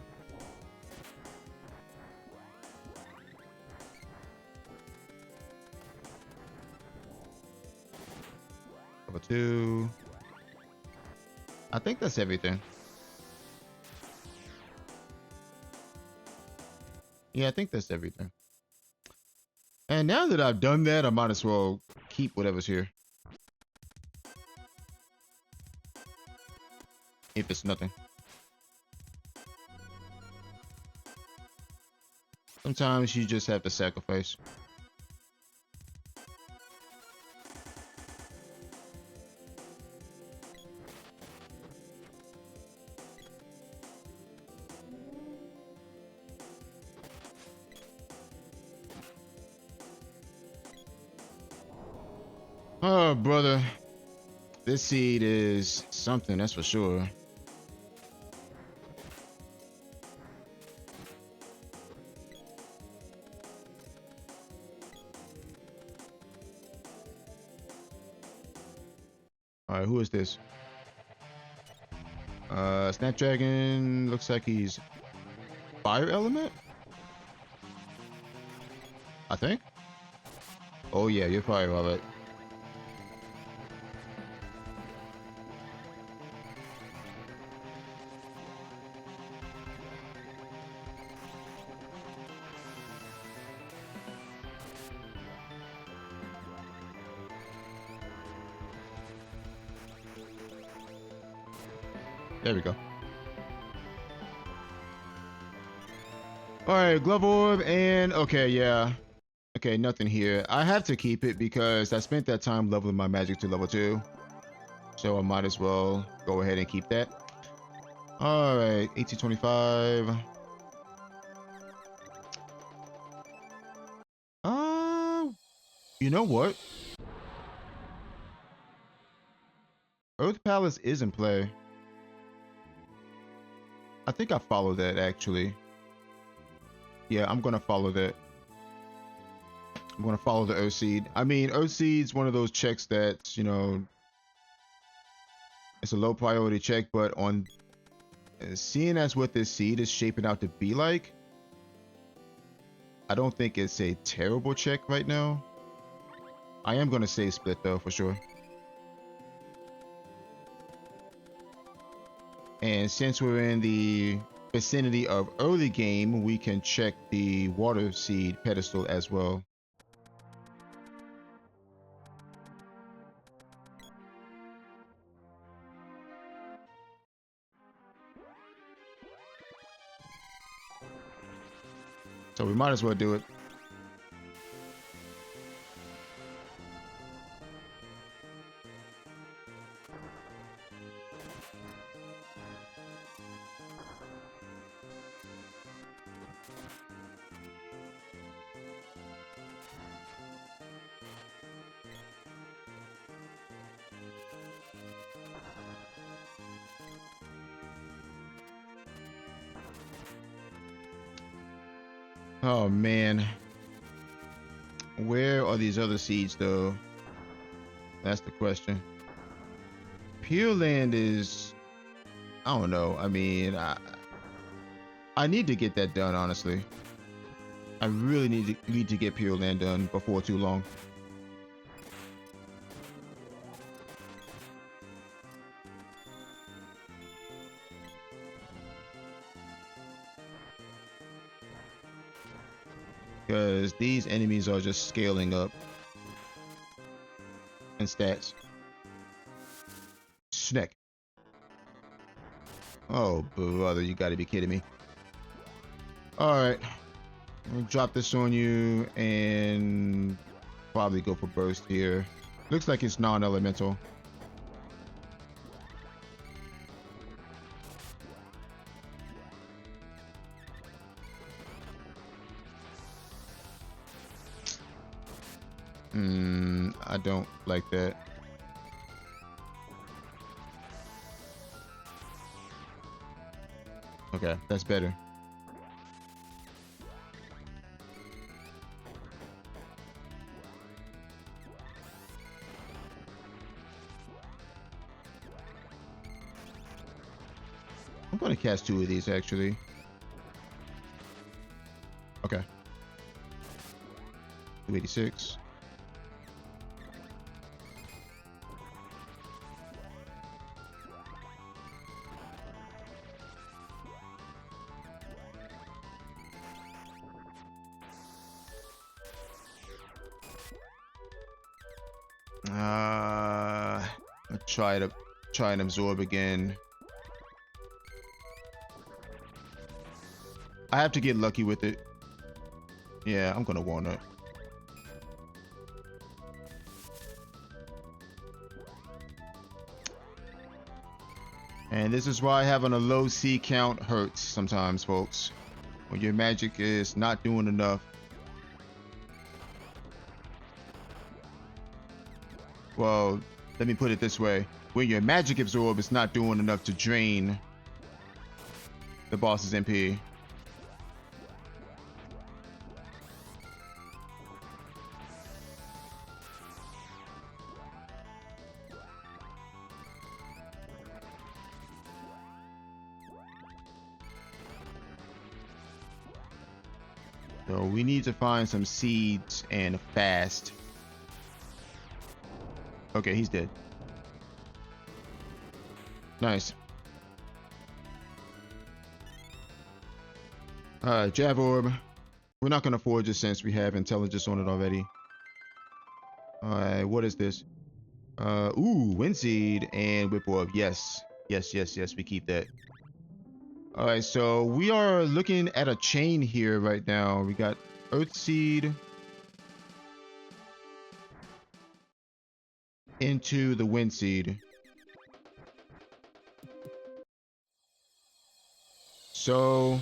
Level 2. I think that's everything. Yeah, I think that's everything. And now that I've done that, I might as well keep whatever's here. If it's nothing. Sometimes you just have to sacrifice. Oh, brother. This seed is something, that's for sure. All right, who is this? Snapdragon looks like he's fire element, I think. Oh yeah, you're fire, all right. There we go. All right, glove orb, and okay, yeah. Okay, nothing here. I have to keep it because I spent that time leveling my magic to level 2. So I might as well go ahead and keep that. All right, 1825. You know what? Earth Palace is in play. I think I follow that actually. Yeah, I'm gonna follow that. I'm gonna follow the Earth Seed. I mean, Earth Seed's one of those checks that, you know, it's a low priority check, but on seeing as what this seed is shaping out to be like, I don't think it's a terrible check right now. I am gonna say split though, for sure. And since we're in the vicinity of early game, we can check the water seed pedestal as well. So we might as well do it. Oh man. Where are these other seeds though? That's the question. Pure Land is, I don't know. I mean, I need to get that done, honestly. I really need to get Pure Land done before too long. Because these enemies are just scaling up in stats. Schneck. Oh, brother, you gotta be kidding me. Alright. I'll drop this on you and probably go for burst here. Looks like it's non-elemental. I don't like that. Okay, that's better. I'm gonna cast 2 of these actually. Okay. 286. I'll try and absorb again. I have to get lucky with it. Yeah, I'm gonna walnut. And this is why having a low C count hurts sometimes, folks. When your magic is not doing enough. Well, let me put it this way. When your magic absorb is not doing enough to drain the boss's MP. So we need to find some seeds and fast. Okay, he's dead. Nice. Jav Orb. We're not gonna forge it since we have intelligence on it already. Alright, what is this? Ooh, Wind Seed and Whip Orb. Yes. Yes, yes, yes, we keep that. All right, so we are looking at a chain here right now. We got Earthseed into the Windseed. So,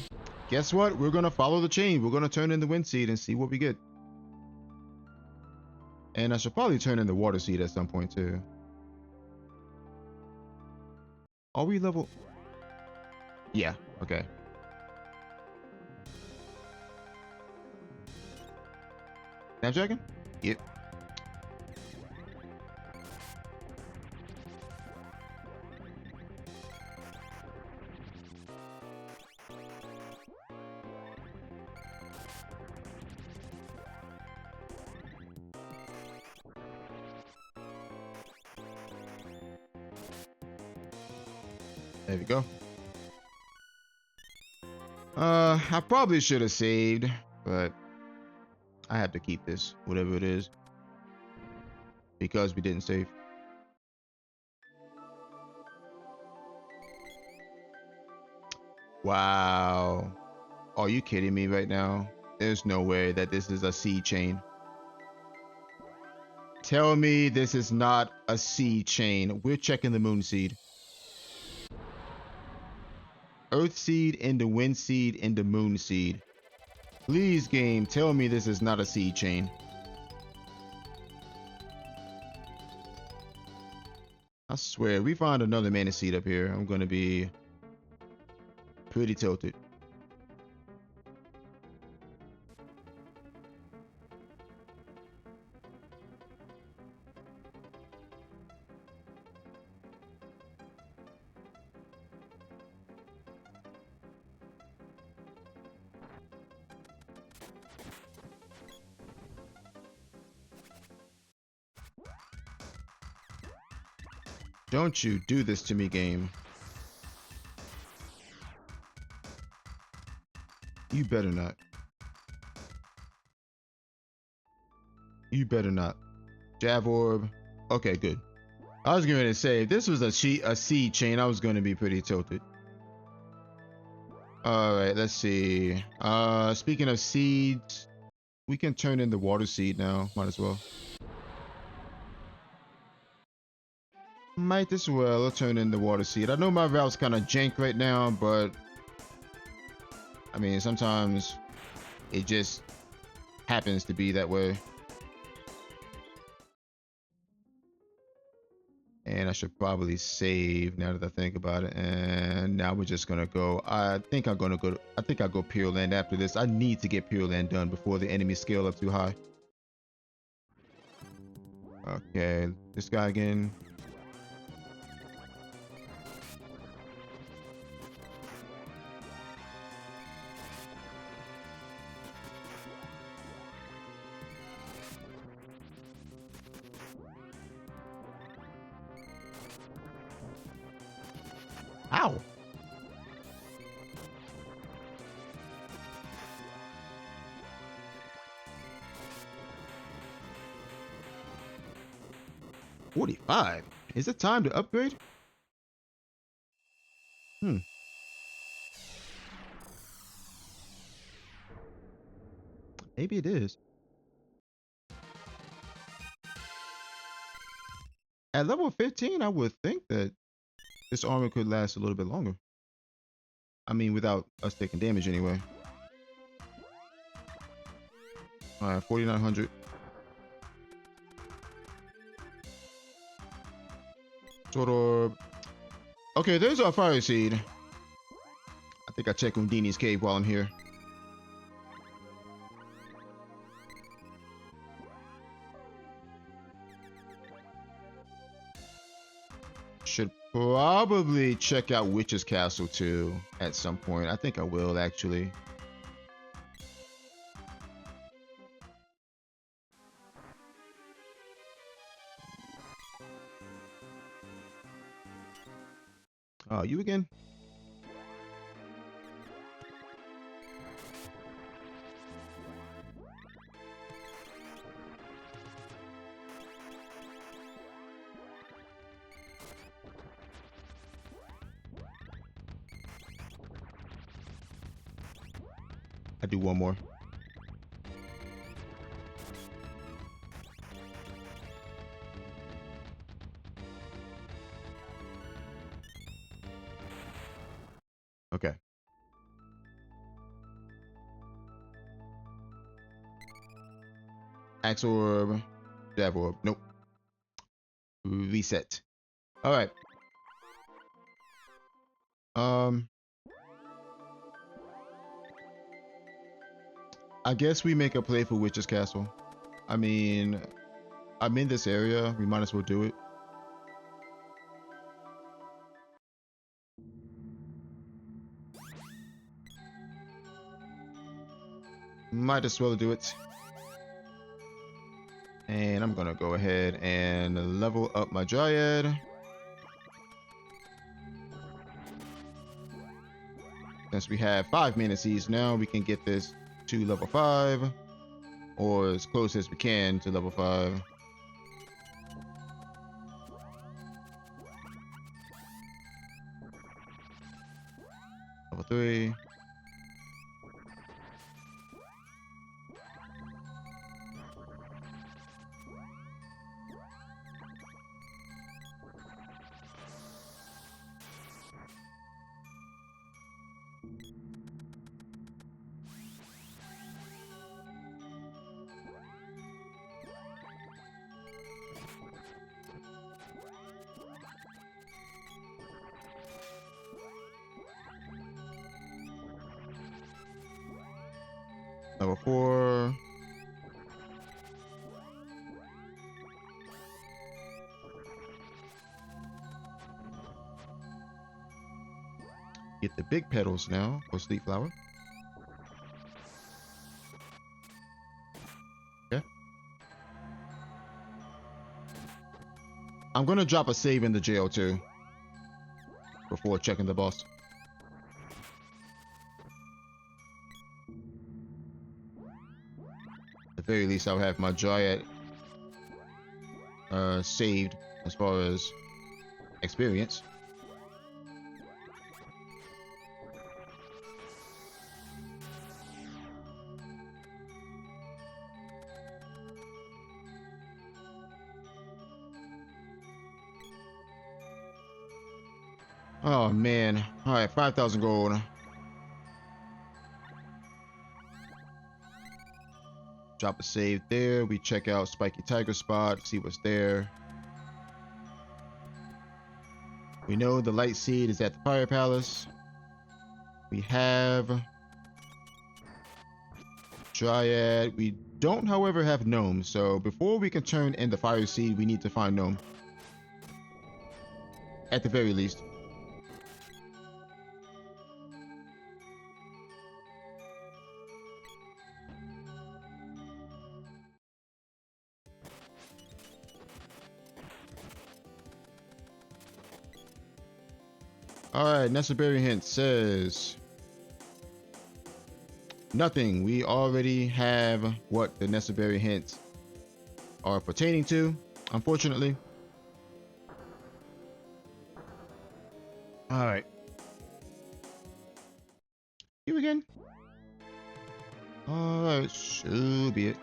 guess what? We're gonna follow the chain. We're gonna turn in the Windseed and see what we get. And I should probably turn in the Water Seed at some point too. Are we level? Yeah, okay. Snapdragon? Yep. There we go. I probably should have saved, but I have to keep this, whatever it is, because we didn't save. Wow. Are you kidding me right now? There's no way that this is a seed chain. Tell me this is not a seed chain. We're checking the moon seed. Earth seed into wind seed into moon seed. Please, game, tell me this is not a seed chain. I swear, if we find another mana seed up here, I'm gonna be pretty tilted. Don't you do this to me, game. You better not. You better not. Jab orb. Okay, good. I was going to say, if this was a seed chain, I was going to be pretty tilted. Alright, let's see. Speaking of seeds, we can turn in the water seed now. Might as well. Might as well turn in the water seed. I know my route's kind of jank right now, but I mean, sometimes it just happens to be that way. And I should probably save now that I think about it. And now we're just gonna go. I think I'll go Pure Land after this. I need to get Pure Land done before the enemy scale up too high. Okay, this guy again. Ow! $45. Is it time to upgrade? Maybe it is. At level 15, I would think that this armor could last a little bit longer. I mean, without us taking damage anyway. Alright, 4,900. Sword orb. Okay, there's our fire seed. I think I check Undini's cave while I'm here. Should probably check out Witch's Castle too at some point. I think I will actually. Oh, you again? I do one more. Okay. Axe orb, jab orb. Nope. Reset. All right. I guess we make a play for Witch's Castle. I mean, I'm in this area. We might as well do it. Might as well do it. And I'm gonna go ahead and level up my Dryad. Since we have 5 mana seeds now, we can get this to level 5. Or as close as we can to level 5. Level 3. Level 4. Get the big petals now for Sleep Flower. Okay. I'm gonna drop a save in the jail too before checking the boss. At the very least, I'll have my Dryad saved as far as experience. Oh man. Alright, 5,000 gold. Drop a save there. We check out Spiky Tiger Spot, see what's there. We know the Light Seed is at the Fire Palace. We have Dryad. We don't, however, have Gnome. So before we can turn in the Fire Seed, we need to find Gnome. At the very least. Alright, Necessary Hint says nothing. We already have what the necessary hints are pertaining to, unfortunately. Alright. You again? Alright, so be it.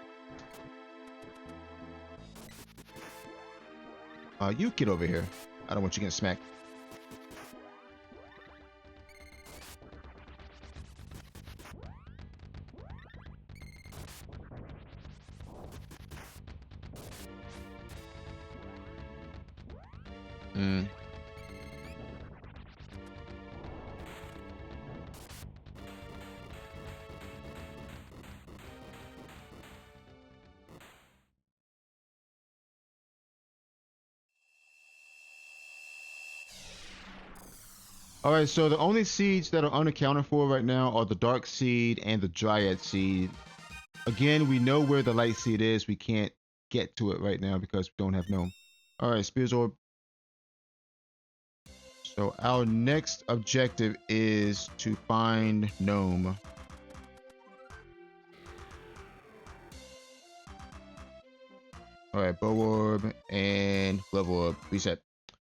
You get over here. I don't want you getting smacked. Alright, so the only seeds that are unaccounted for right now are the Dark Seed and the Dryad Seed. Again, we know where the Light Seed is. We can't get to it right now because we don't have Gnome. Alright, Spears Orb. So our next objective is to find Gnome. Alright, Bow Orb and Glove Orb. Reset.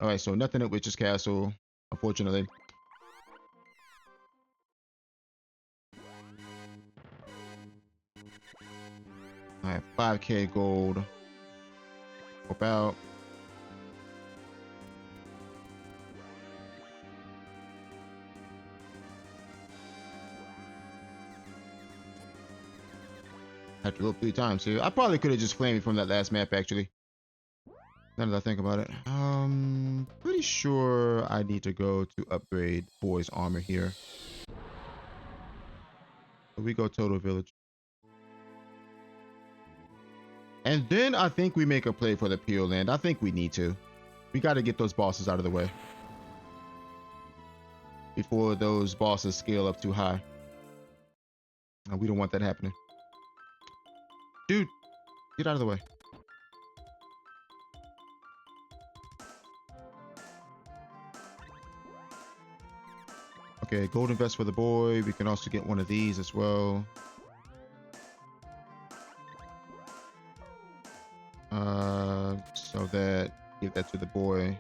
Alright, so nothing at Witch's Castle, unfortunately. I have 5K gold. About. Had to go 3 times here. I probably could have just flamed it from that last map, actually. Now that I think about it. Pretty sure I need to go to upgrade boy's armor here. We go total village. And then I think we make a play for the Pure Land. I think we need to. We got to get those bosses out of the way before those bosses scale up too high. And we don't want that happening. Dude, get out of the way. Okay, golden vest for the boy. We can also get one of these as well. So that, give that to the boy.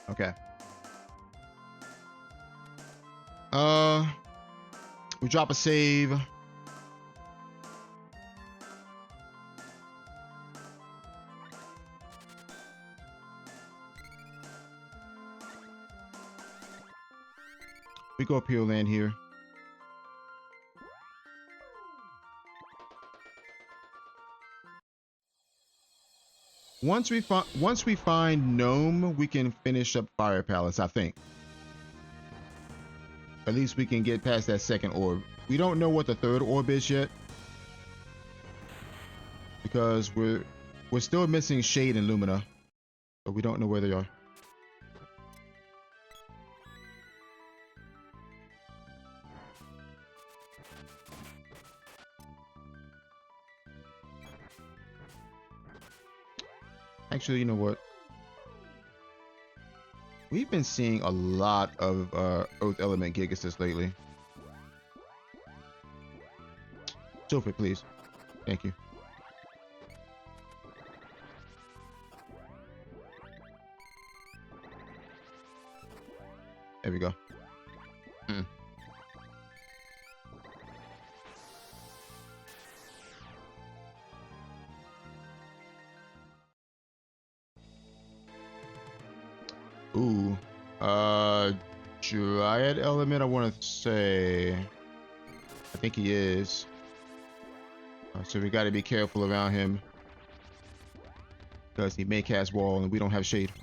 Okay. We drop a save. We go Pure Land here. Once we find Gnome, we can finish up Fire Palace, I think. At least we can get past that second orb. We don't know what the third orb is yet, because we're still missing Shade and Lumina, but we don't know where they are. Actually, you know what? We've been seeing a lot of Earth Element Gigasis lately. Sophie, please. Thank you. There we go. Ooh. Dryad Element, I want to say. I think he is. So we got to be careful around him, because he may cast Wall and we don't have Shade.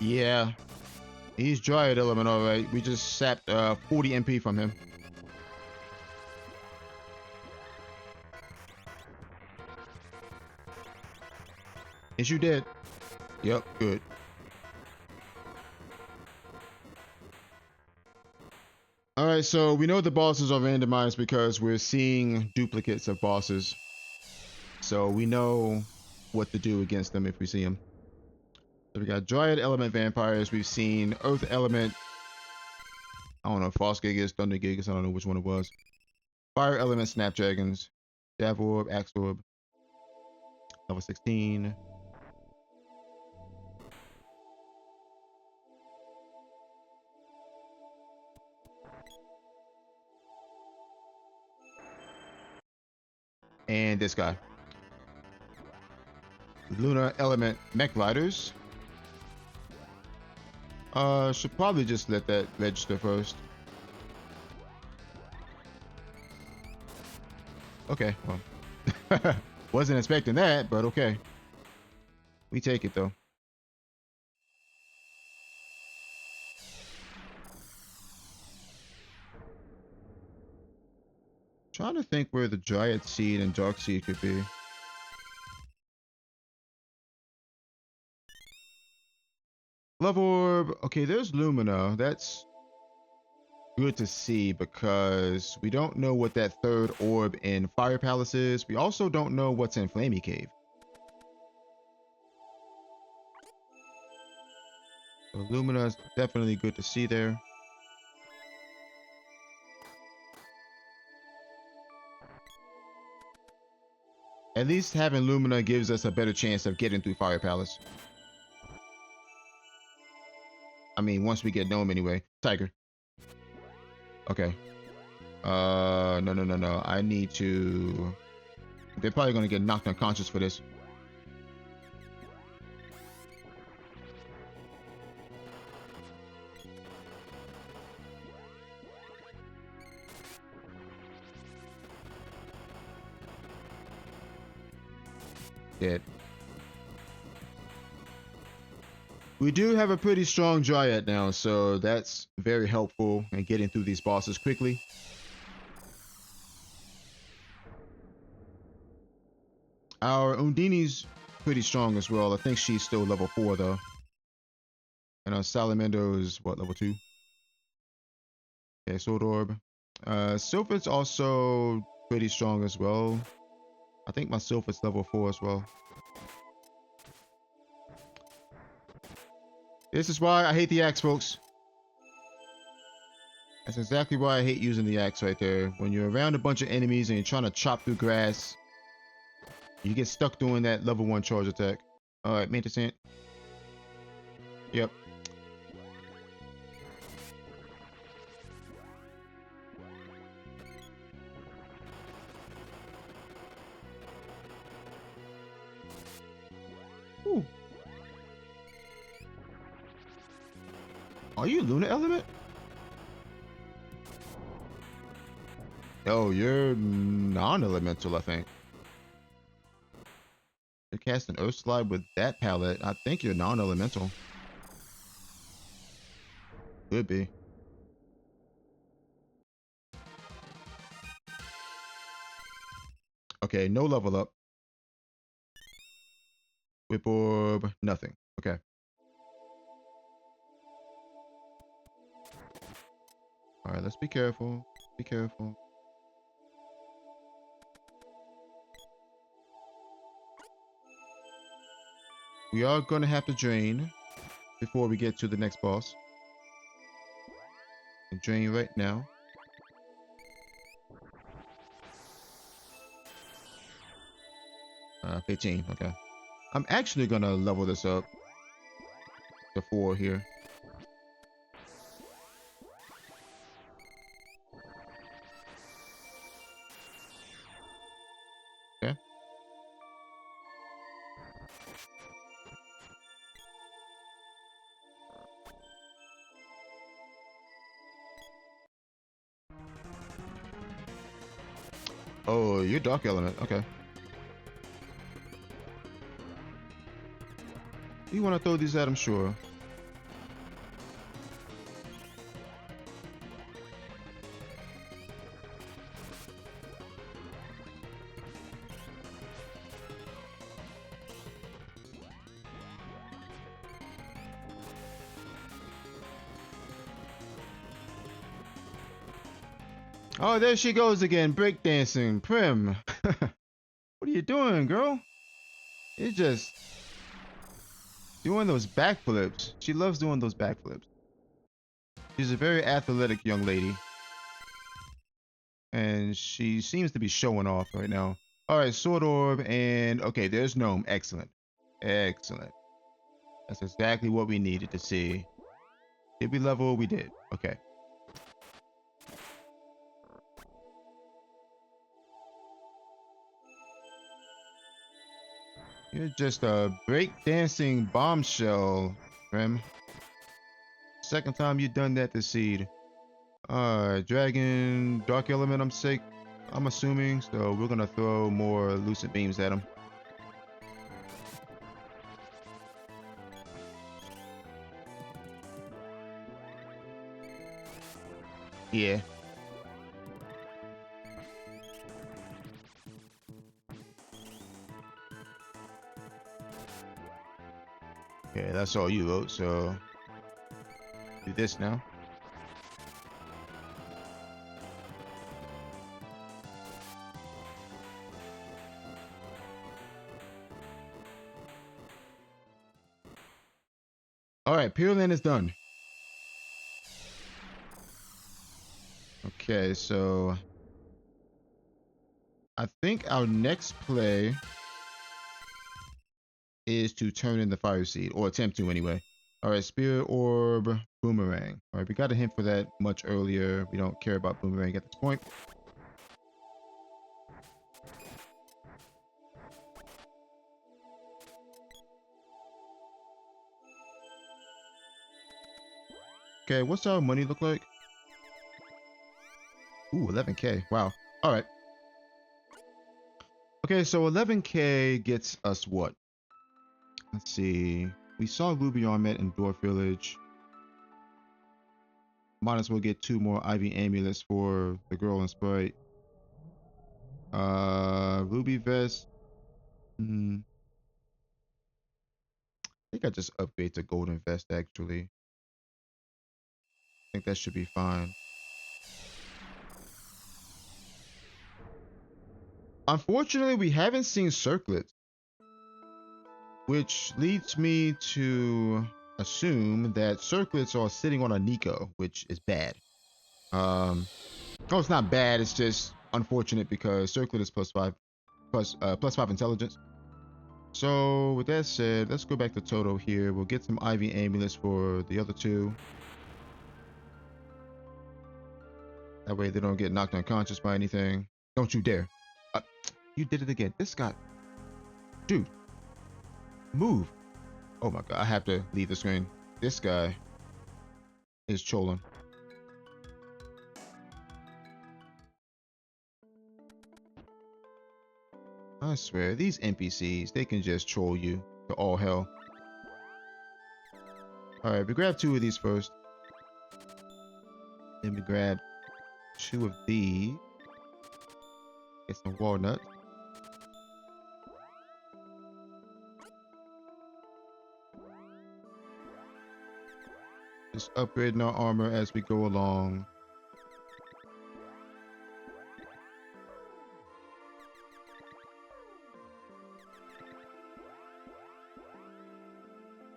Yeah, he's Dryad Element, all right. We just sapped 40 MP from him. Yes, you did. Yep, good. All right, so we know the bosses are randomized because we're seeing duplicates of bosses. So we know what to do against them if we see them. So we got Dryad Element Vampires. We've seen Earth Element. I don't know, Frost Gigas, Thunder Gigas. I don't know which one it was. Fire Element Snapdragons. Dav Orb, Axe Orb. Level 16. And this guy. Lunar Element Mech Riders. Should probably just let that register first. Okay, well. Wasn't expecting that, but okay. We take it though. Trying to think where the Dryad Seed and Dark Seed could be. Love Orb. Okay, there's Lumina. That's good to see because we don't know what that third orb in Fire Palace is. We also don't know what's in Flamey Cave. So Lumina is definitely good to see there. At least having Lumina gives us a better chance of getting through Fire Palace. I mean, once we get Gnome anyway. Tiger. Okay. No. I need to... They're probably going to get knocked unconscious for this. Dead. We do have a pretty strong Dryad now, so that's very helpful in getting through these bosses quickly. Our Undini's pretty strong as well. I think she's still level 4 though. And our Salamander is what, level 2? Okay, Sword Orb. Sylphid's also pretty strong as well. I think my Sylphid's level 4 as well. This is why I hate the axe, folks. That's exactly why I hate using the axe right there. When you're around a bunch of enemies and you're trying to chop through grass, you get stuck doing that level 1 charge attack. Alright, main descent. Yep. Ooh. Are you Lunar Element? Oh, you're non-elemental, I think. You're casting Earth Slide with that palette. I think you're non-elemental. Could be. Okay, no level up. Whip Orb, nothing. Okay. Alright, let's be careful. Be careful. We are going to have to drain before we get to the next boss. And drain right now. Uh, 15, okay. I'm actually going to level this up to 4 here. Okay. Oh, you're Dark Element. Okay. You want to throw these at him? Sure. Oh, there she goes again, breakdancing. Primm. What are you doing, girl? You're just doing those backflips. She loves doing those backflips. She's a very athletic young lady. And she seems to be showing off right now. Alright, Sword Orb and... Okay, there's Gnome. Excellent. Excellent. That's exactly what we needed to see. Did we level? We did. Okay. You're just a breakdancing bombshell, Primm. Second time you've done that this seed. Alright, Dragon, Dark Element, I'm assuming. So we're gonna throw more Lucid Beams at him. Yeah. Yeah, that's all you wrote, so this now. All right, Pure Land is done. Okay, so I think our next play is to turn in the Fire Seed, or attempt to anyway. All right, Spirit Orb, Boomerang. All right, we got a hint for that much earlier. We don't care about Boomerang at this point. Okay, what's our money look like? Ooh, 11K. Wow. All right. Okay, so 11K gets us what? Let's see. We saw Ruby Armet in Dwarf Village. Might as well get 2 more Ivy Amulets for the girl in Sprite. Ruby Vest. I think I just upgrade to Golden Vest actually. I think that should be fine. Unfortunately, we haven't seen Circlets, which leads me to assume that Circlets are sitting on a Nico, which is bad. No, it's not bad. It's just unfortunate because Circlet is +5 intelligence. So with that said, let's go back to Toto here. We'll get some Ivy Amulets for the other 2. That way they don't get knocked unconscious by anything. Don't you dare. You did it again. This guy. Dude. Move. Oh my god, I have to leave the screen. This guy is trolling. I swear, these NPCs, they can just troll you to all hell. Alright, we grab 2 of these first. Then we grab 2 of these. Get some walnuts. Just upgrading our armor as we go along.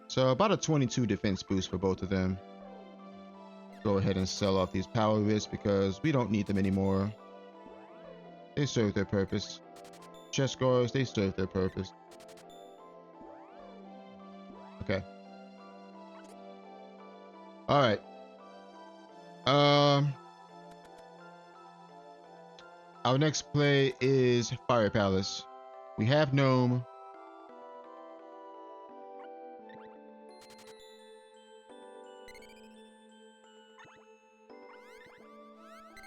So about a 22 defense boost for both of them. Go ahead and sell off these power wrists because we don't need them anymore. They serve their purpose. Chest guards, they serve their purpose. Okay. All right. Our next play is Fire Palace. We have Gnome.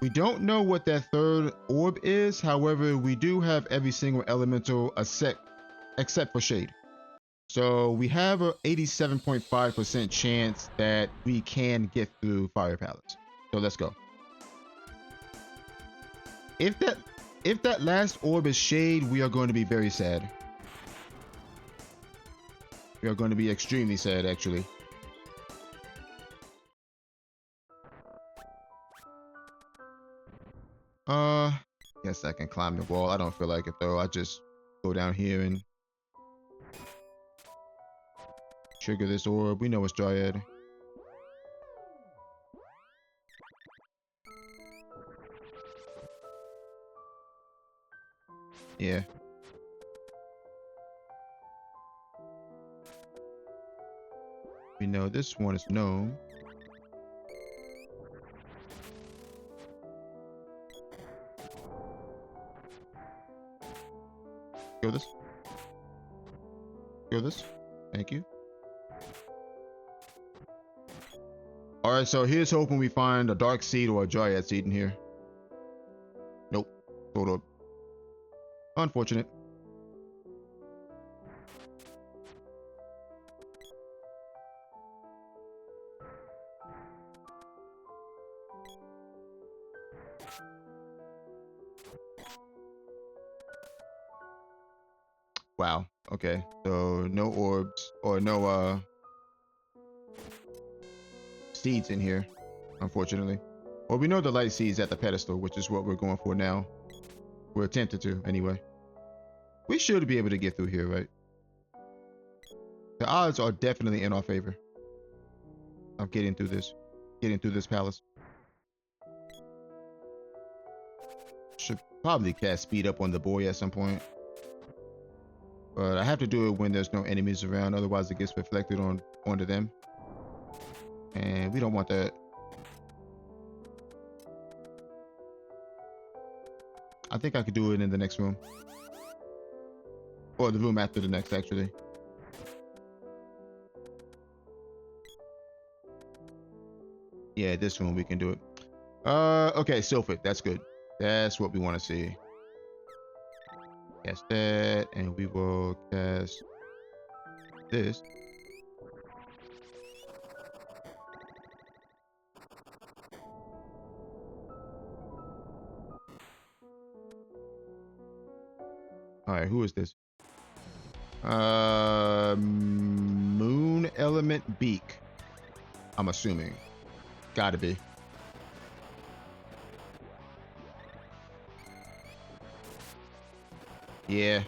We don't know what that 3rd orb is. However, we do have every single elemental except for Shade. So we have a 87.5% chance that we can get through Fire Palace. So let's go. If that last orb is Shade, we are going to be very sad. We are going to be extremely sad, actually. Guess I can climb the wall. I don't feel like it though. I just go down here and trigger this orb. We know it's Dryad. Yeah. We know this one is Gnome. Kill this. Kill this. Thank you. Alright, so here's hoping we find a Dark Seed or a Dryad Seed in here. Nope. Sort of. Unfortunate. Wow. Okay. So no orbs or no seeds in here, unfortunately. Well, we know the light seeds at the pedestal, which is what we're going for now. We're attempting to, anyway. We should be able to get through here, right? The odds are definitely in our favor of getting through this palace. Should probably cast speed up on the boy at some point. But I have to do it when there's no enemies around, otherwise it gets reflected onto them. And we don't want that. I think I could do it in the next room. Or the room after the next, actually. Yeah, this room we can do it. Okay, Sylphid, that's good. That's what we want to see. Cast that, and we will cast this. All right, who is this? Moon Element Beak. I'm assuming. Gotta be. Yeah.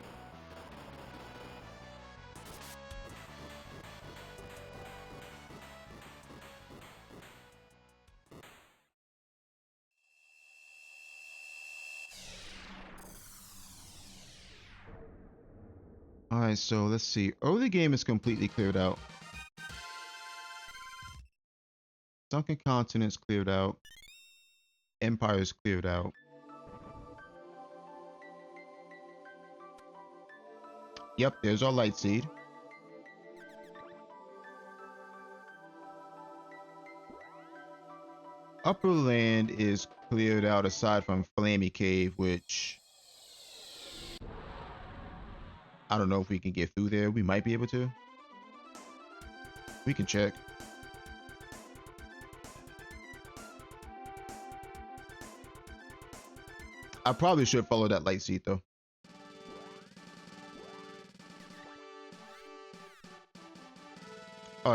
All right, so let's see. Early game is completely cleared out. Sunken Continents cleared out. Empire's cleared out. Yep, there's our light seed. Upper land is cleared out aside from Flammy Cave, which I don't know if we can get through there. We might be able to. We can check. I probably should follow that light seed though.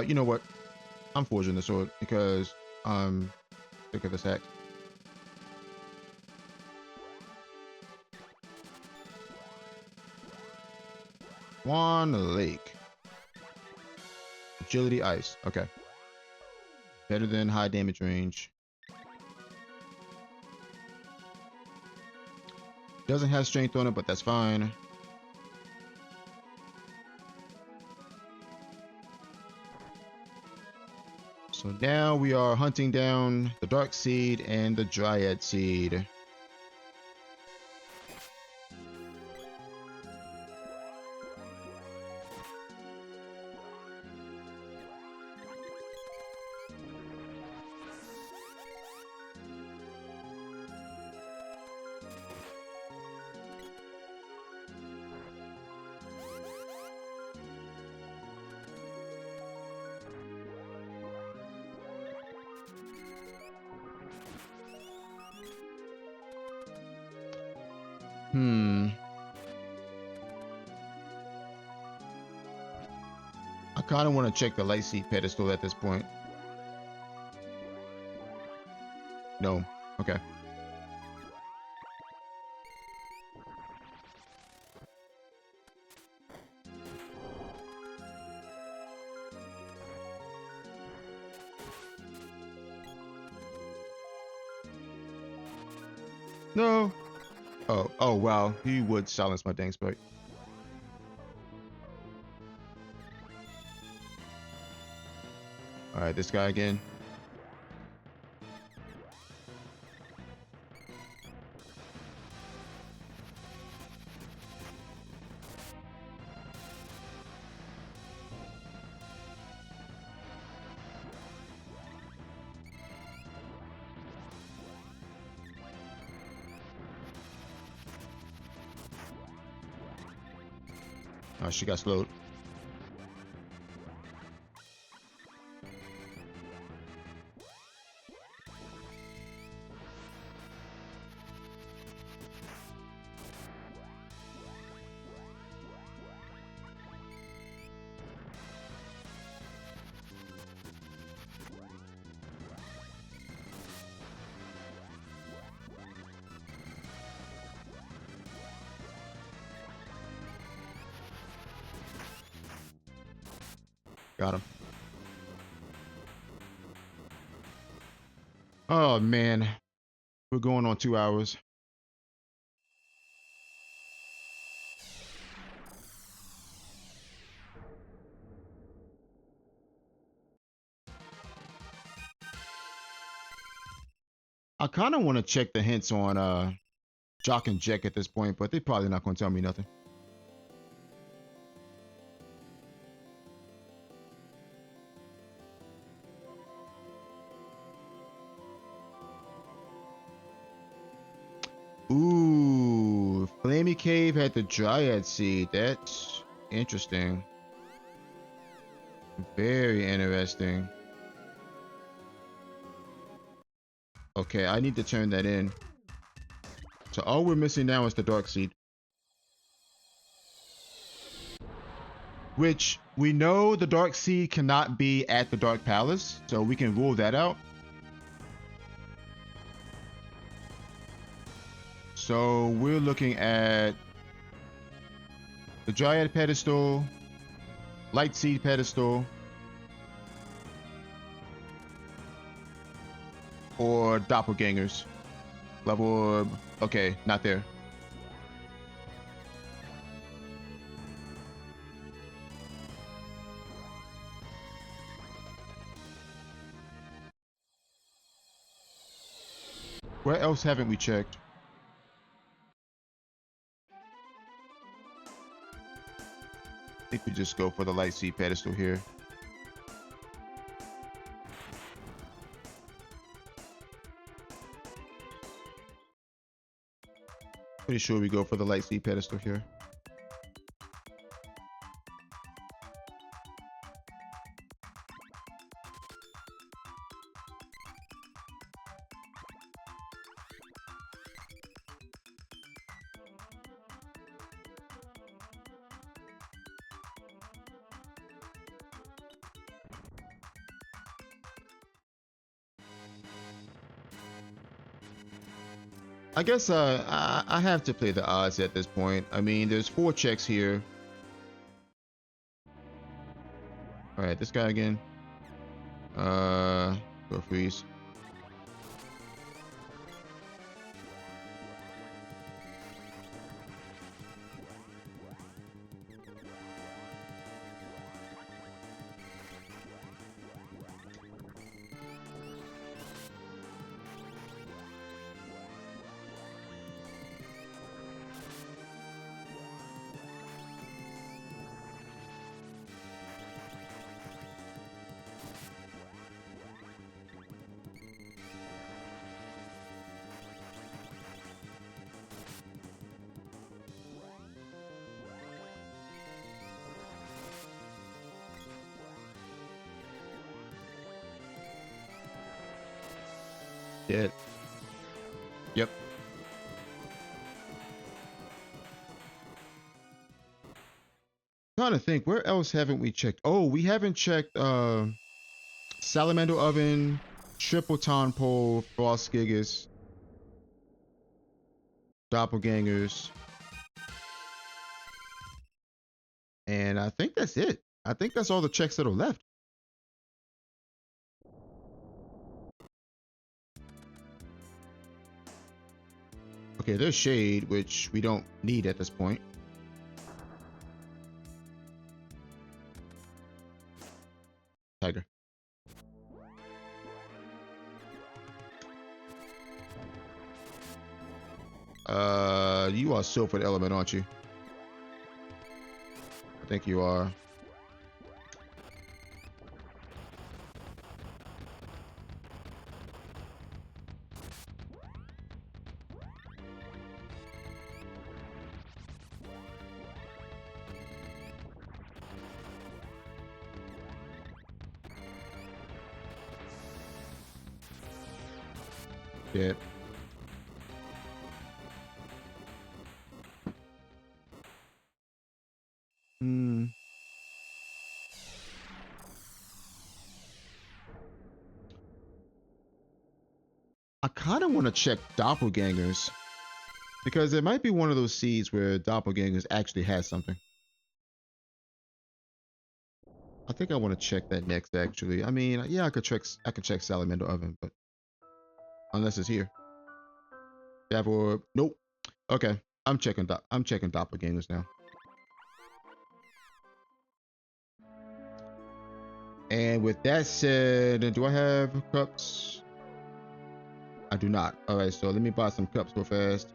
You know what? I'm forging the sword because I'm sick of this axe. Swan Lake. Agility ice. Okay. Better than high damage range. Doesn't have strength on it, but that's fine. So now we are hunting down the Dark Seed and the Dryad Seed. I kind of want to check the light seed pedestal at this point. No. Okay. No. Oh wow. He would silence my dang spike. All right, this guy again. Oh, she got slowed. Got him. Oh man, we're going on 2 hours. I kind of want to check the hints on Jock and Jack at this point, but they're probably not going to tell me nothing. Ooh, Flamey Cave had the Dryad Seed. That's interesting. Very interesting. Okay, I need to turn that in. So all we're missing now is the Dark Seed. Which we know the Dark Seed cannot be at the Dark Palace, so we can rule that out. So we're looking at the Dryad Pedestal, Light Seed Pedestal, or Doppelgangers. Level, okay, not there. Where else haven't we checked? I think we just go for the Light Seed Pedestal here. Pretty sure we go for the Light Seed Pedestal here. I guess I have to play the odds at this point. I mean, there's 4 checks here. All right, this guy again. Go freeze. Dead. Yep. Trying to think, where else haven't we checked? Oh, we haven't checked Salamander Oven, Triple Ton Pole, Frost Gigas, Doppelgangers. And I think that's it. I think that's all the checks that are left. Okay, there's Shade, which we don't need at this point. Tiger. You are Silphid Element, aren't you? I think you are. Dead. I kind of want to check Doppelgangers because it might be one of those seeds where Doppelgangers actually has something. I think I want to check that next, actually. I mean, yeah, I could check salamander oven, but unless it's here. Or nope. Okay, I'm checking doppelgangers now. And with that said, do I have cups? I do not. All right, so let me buy some cups real fast,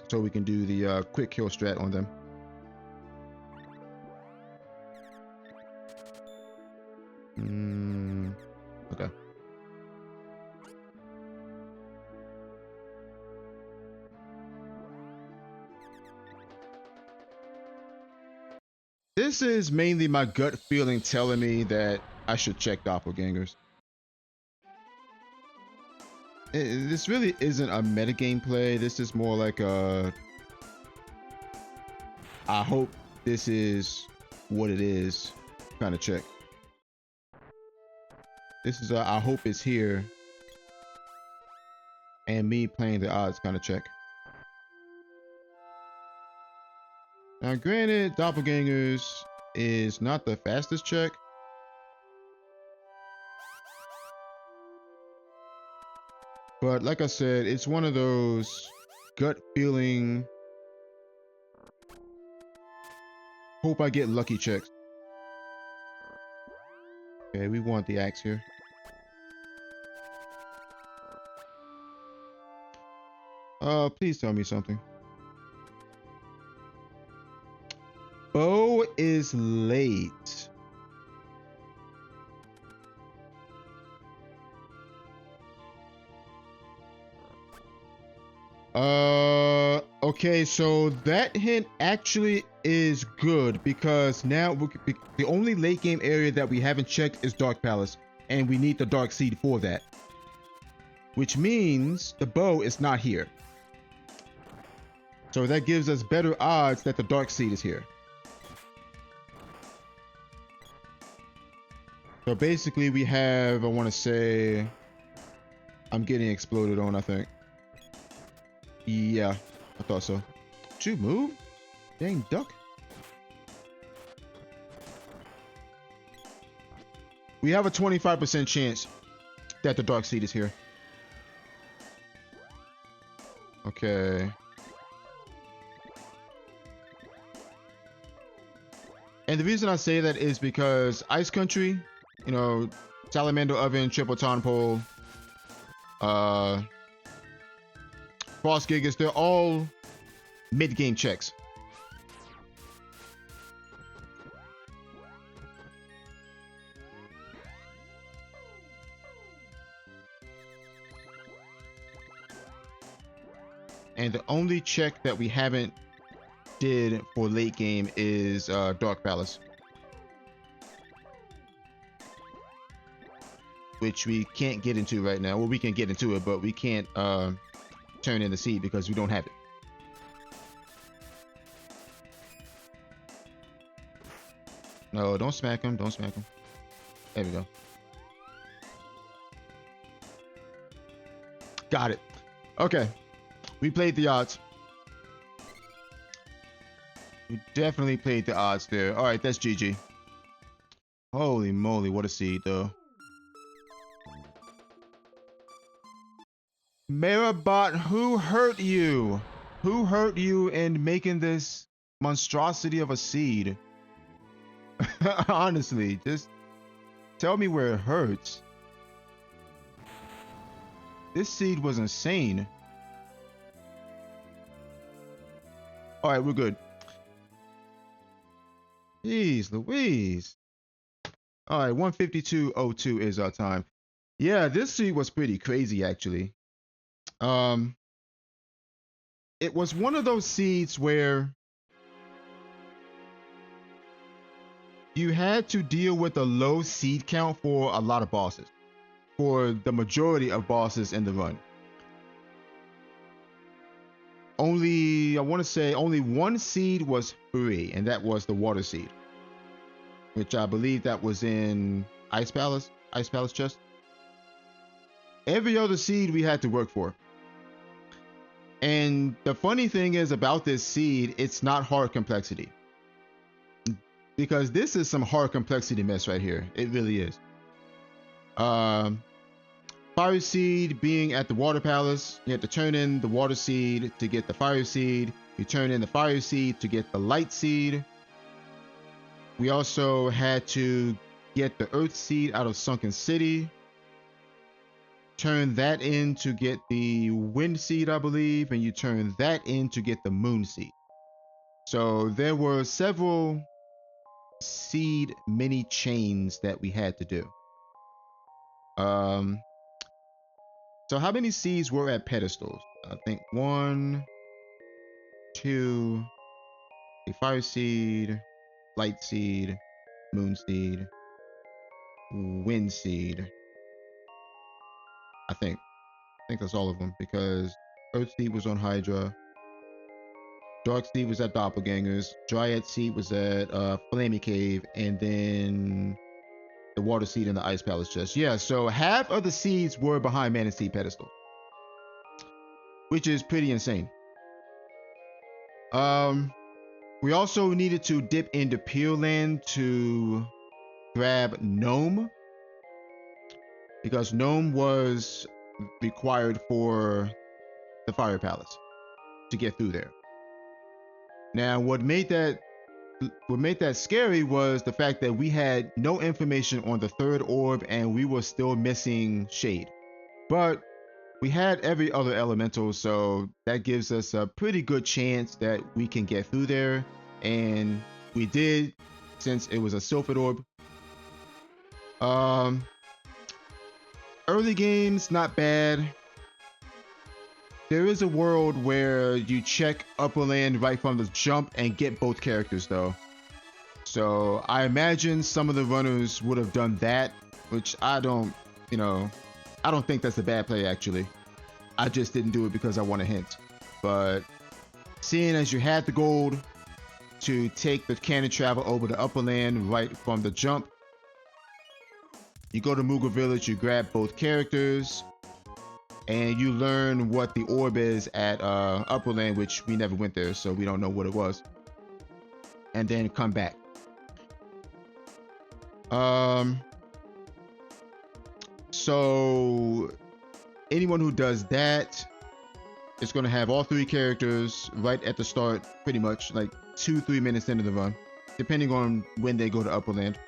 so we can do the quick kill strat on them. Okay. This is mainly my gut feeling telling me that I should check doppelgangers. This really isn't a metagame play. This is more like a, I hope this is what it is kind of check. This is a, I hope it's here, and me playing the odds kind of check. Now, granted, doppelgangers is not the fastest check. But like I said, it's one of those gut feeling, hope I get lucky checks. Okay, we want the axe here. Please tell me something. Bow is late. Okay, so that hint actually is good because now the only late game area that we haven't checked is Dark Palace, and we need the Dark Seed for that. Which means the bow is not here. So that gives us better odds that the Dark Seed is here. So basically we have, I want to say, I'm getting exploded on, I think. Yeah, I thought so. Did you move? Dang duck. We have a 25% chance that the Dark Seed is here. Okay. And the reason I say that is because Ice Country, you know, Salamander Oven, Triple Ton Pole, Frost Gigas, they're all mid-game checks. And the only check that we haven't did for late game is Dark Palace, which we can't get into right now. Well, we can get into it, but we can't turn in the seed because we don't have it. No, don't smack him. Don't smack him. There we go. Got it. Okay. We played the odds. We definitely played the odds there. All right, that's GG. Holy moly, what a seed, though. Marabot, who hurt you? Who hurt you in making this monstrosity of a seed? Honestly, just tell me where it hurts. This seed was insane. All right, we're good. Jeez Louise. All right, 152.02 is our time. Yeah, this seed was pretty crazy, actually. It was one of those seeds where you had to deal with a low seed count for a lot of bosses, for the majority of bosses in the run. Only, I want to say, only one seed was free, and that was the water seed, which I believe that was in Ice Palace chest. Every other seed we had to work for. And the funny thing is about this seed, it's not hard complexity. because this is some hard complexity mess right here. It really is. Um, Fire Seed being at the Water Palace, you have to turn in the Water Seed to get the Fire Seed. You turn in the Fire Seed to get the Light Seed. We also had to get the Earth Seed out of Sunken City. Turn that in to get the Wind Seed, I believe, and you turn that in to get the Moon Seed. So there were several seed mini chains that we had to do. So how many seeds were at pedestals? I think 1, 2, a Fire Seed, Light Seed, Moon Seed, Wind Seed. I think that's all of them, because Earth Seed was on Hydra, Dark Seed was at Doppelgangers, Dryad Seed was at Flamey Cave, and then the Water Seed in the Ice Palace chest. Yeah, so half of the seeds were behind Mana Seed pedestal, which is pretty insane. We also needed to dip into Pure Land to grab Gnome, because Gnome was required for the Fire Palace to get through there. Now, what made that scary was the fact that we had no information on the third orb and we were still missing Shade. But we had every other elemental, so that gives us a pretty good chance that we can get through there. And we did, since it was a Sylphid orb. Early games, not bad. There is a world where you check Upper Land right from the jump and get both characters though. So I imagine some of the runners would have done that, which I don't think that's a bad play actually. I just didn't do it because I want a hint. But seeing as you had the gold to take the cannon travel over to Upper Land right from the jump, you go to Moogle Village, you grab both characters, and you learn what the orb is at Upper Land, which we never went there, so we don't know what it was. And then come back. So anyone who does that is going to have all 3 characters right at the start, pretty much like 2-3 minutes into the run, depending on when they go to Upper Land.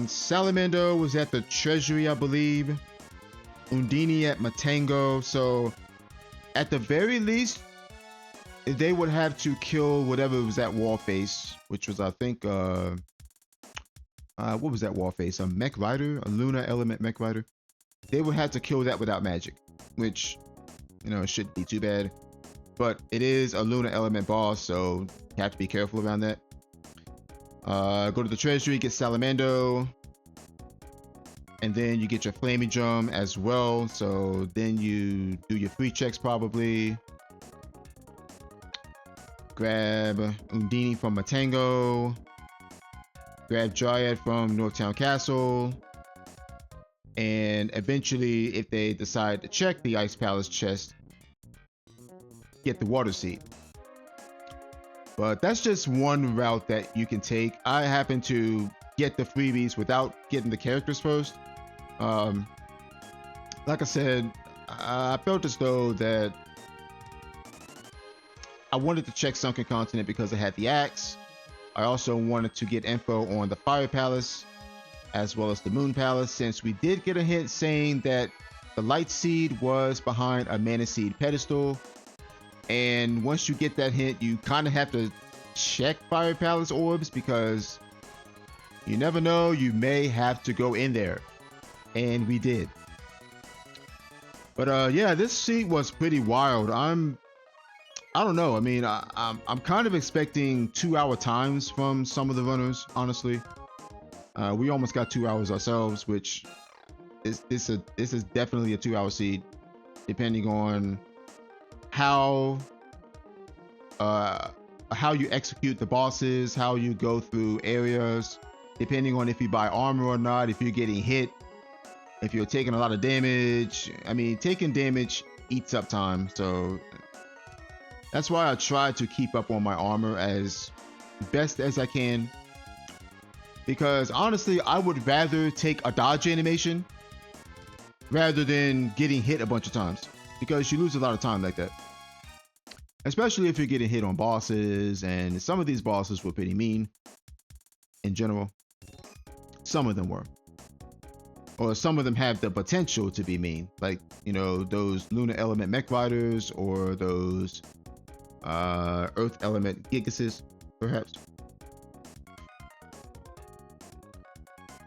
Salamander was at the Treasury, I believe. Undini at Matango. So at the very least, they would have to kill whatever was at wall face, which was, I think, what was that wall face? A mech rider, a Luna element mech rider. They would have to kill that without magic, which, it shouldn't be too bad. But it is a Luna element boss, so you have to be careful around that. Go to the Treasury, get Salamando, and then you get your Flaming Drum as well. So then you do your 3 checks probably. Grab Undini from Matango. Grab Dryad from Northtown Castle. And eventually, if they decide to check the Ice Palace chest, get the Water Seed. But that's just one route that you can take. I happen to get the freebies without getting the characters first. Like I said, I felt as though that I wanted to check Sunken Continent because I had the axe. I also wanted to get info on the Fire Palace as well as the Moon Palace, since we did get a hint saying that the Light Seed was behind a Mana Seed pedestal. And once you get that hint, you kind of have to check Fire Palace orbs, because you never know, you may have to go in there. And we did. But yeah, this seed was pretty wild. I don't know. I mean, I'm kind of expecting 2-hour times from some of the runners, honestly. We almost got 2 hours ourselves, which this is definitely a 2-hour seed, depending on how you execute the bosses, how you go through areas, depending on if you buy armor or not, if you're getting hit, if you're taking a lot of damage. I mean, taking damage eats up time, so That's why I try to keep up on my armor as best as I can. Because honestly, I would rather take a dodge animation rather than getting hit a bunch of times. Because you lose a lot of time like that. Especially if you're getting hit on bosses, and some of these bosses were pretty mean in general. Some of them were. Or some of them have the potential to be mean. Like, you know, those Lunar Element Mech Riders or those Earth Element Gigases, perhaps.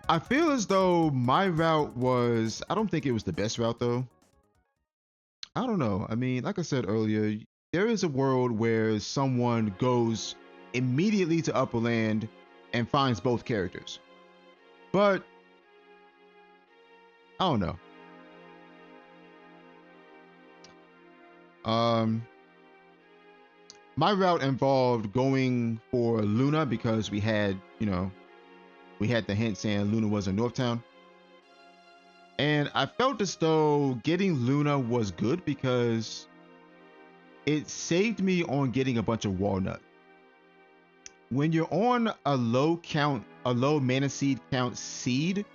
I feel as though my route was, I don't think it was the best route though. I don't know. I mean, like I said earlier, there is a world where someone goes immediately to Upper Land and finds both characters. But I don't know. My route involved going for Luna because we had, you know, we had the hint saying Luna was in Northtown. And I felt as though getting Luna was good because it saved me on getting a bunch of walnut. When you're on a low mana seed count seed,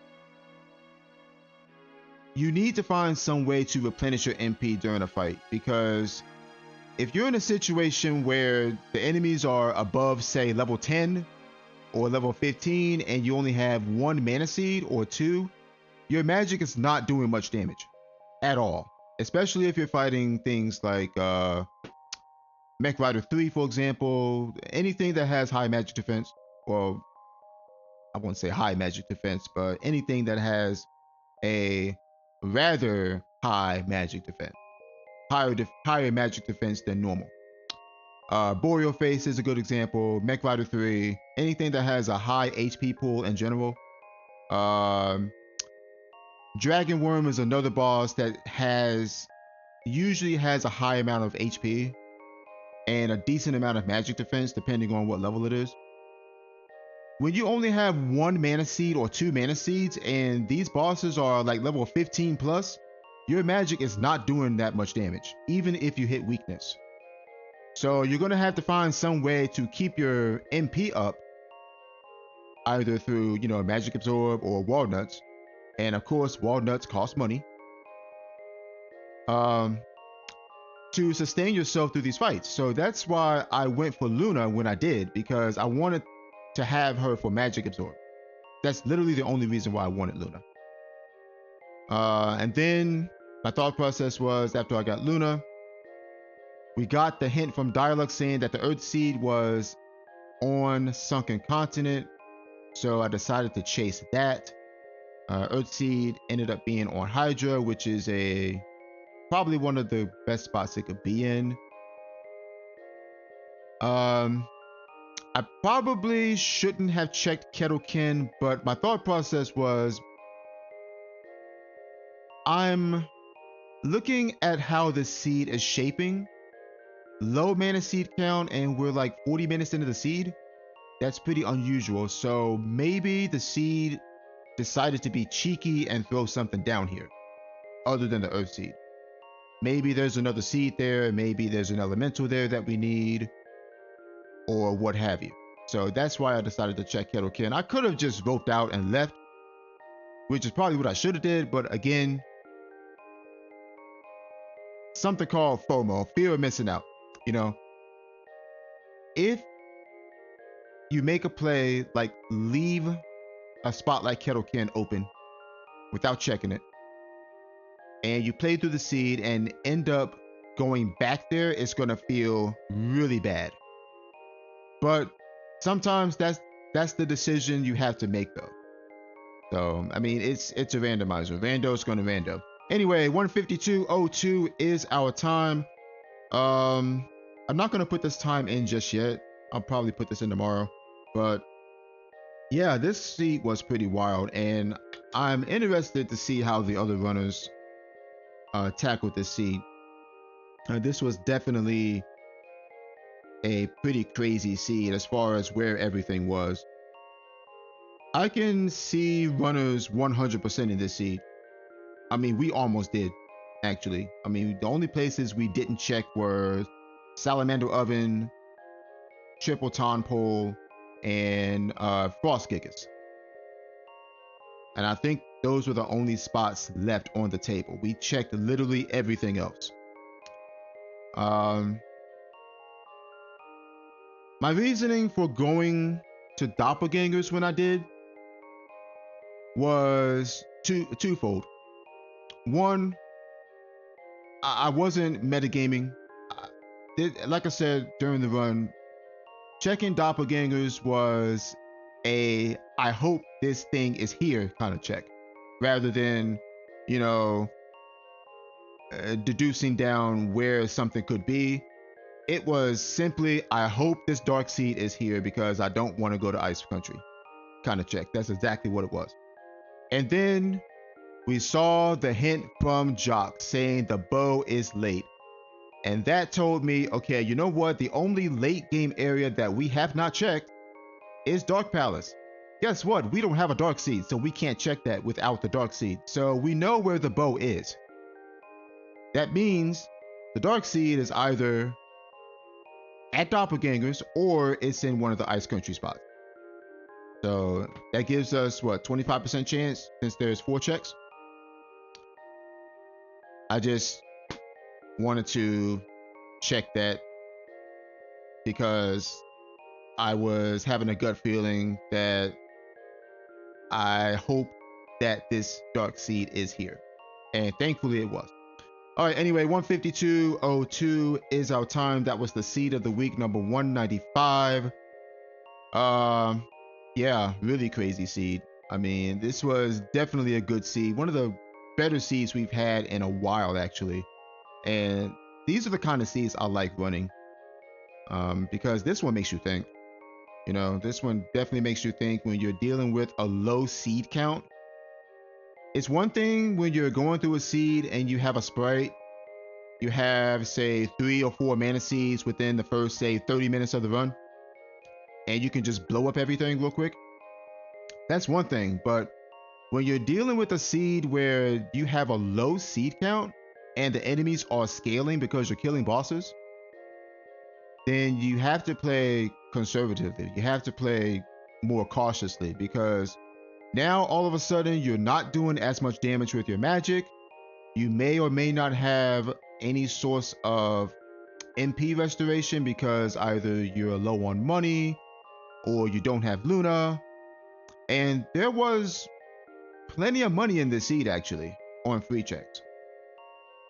you need to find some way to replenish your MP during a fight, because if you're in a situation where the enemies are above, say, level 10 or level 15 and you only have one mana seed or two, your magic is not doing much damage at all. Especially if you're fighting things like Mech Rider 3, for example, anything that has high magic defense, or I won't say high magic defense, but anything that has a rather high magic defense, higher magic defense than normal. Boreal Face is a good example. Mech Rider 3, anything that has a high HP pool in general. Dragon Worm is another boss that usually has a high amount of HP and a decent amount of magic defense depending on what level it is. When you only have one mana seed or two mana seeds and these bosses are like level 15 plus, your magic is not doing that much damage, even if you hit weakness. So you're going to have to find some way to keep your MP up, either through, you know, magic absorb or walnuts. And of course, walnuts cost money. To sustain yourself through these fights. So that's why I went for Luna when I did, because I wanted to have her for magic absorb. That's literally the only reason why I wanted Luna. And then my thought process was, after I got Luna, we got the hint from Dialux saying that the Earth Seed was on Sunken Continent. So I decided to chase that. Earth Seed ended up being on Hydra, which is probably one of the best spots it could be in. I probably shouldn't have checked Kettlekin, but my thought process was, I'm looking at how the seed is shaping. Low mana seed count, and we're like 40 minutes into the seed. That's pretty unusual. So maybe the seed decided to be cheeky and throw something down here other than the Earth Seed. Maybe there's another seed there, maybe there's an elemental there that we need, or what have you. So that's why I decided to check Kettlekin. I could have just roped out and left, which is probably what I should have did, but again, something called FOMO, fear of missing out. You know, if you make a play, like leave a spot like Kettlekin open without checking it, and you play through the seed and end up going back there, it's going to feel really bad. But sometimes that's the decision you have to make, though. So I mean, it's a randomizer. Rando's going to rando. Anyway, 152.02 is our time. I'm not going to put this time in just yet. I'll probably put this in tomorrow. But yeah, this seed was pretty wild, and I'm interested to see how the other runners tackled this seed. This was definitely a pretty crazy seed as far as where everything was. I can see runners 100% in this seed. I mean, we almost did, actually. I mean, the only places we didn't check were salamander oven, triple ton pole, and frost gigas. And I think those were the only spots left on the table. We checked literally everything else. My reasoning for going to doppelgangers when I did was twofold. One, I wasn't metagaming. Like I said during the run, checking doppelgangers was a I hope this thing is here kind of check, rather than, you know, deducing down where something could be. It was simply, I hope this dark seed is here because I don't want to go to ice country kind of check. That's exactly what it was. And then we saw the hint from Jock saying the bow is late. And that told me, okay, you know what? The only late game area that we have not checked is Dark Palace. Guess what? We don't have a dark seed, so we can't check that without the dark seed. So we know where the bow is. That means the dark seed is either at doppelgangers or it's in one of the ice country spots. So that gives us what, 25% chance since there's 4 checks. I just wanted to check that because I was having a gut feeling that I hope that this dark seed is here, and thankfully it was. All right, anyway, 152.02 is our time. That was the seed of the week, number 195. Yeah, really crazy seed. I mean, this was definitely a good seed, one of the better seeds we've had in a while, actually. And these are the kind of seeds I like running, because this one makes you think. You know, this one definitely makes you think when you're dealing with a low seed count. It's one thing when you're going through a seed and you have a sprite, you have, say, 3 or 4 mana seeds within the first, say, 30 minutes of the run, and you can just blow up everything real quick. That's one thing, but when you're dealing with a seed where you have a low seed count and the enemies are scaling because you're killing bosses, then you have to play conservatively. You have to play more cautiously, because now all of a sudden you're not doing as much damage with your magic. You may or may not have any source of MP restoration because either you're low on money or you don't have Luna. And there was plenty of money in this seed actually on free checks.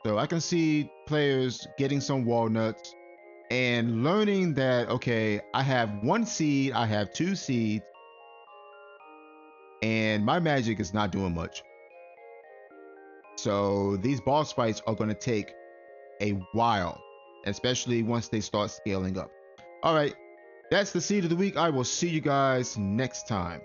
So I can see players getting some walnuts and learning that, okay, I have 1 seed, I have 2 seeds, and my magic is not doing much. So these boss fights are going to take a while, especially once they start scaling up. All right, that's the seed of the week. I will see you guys next time.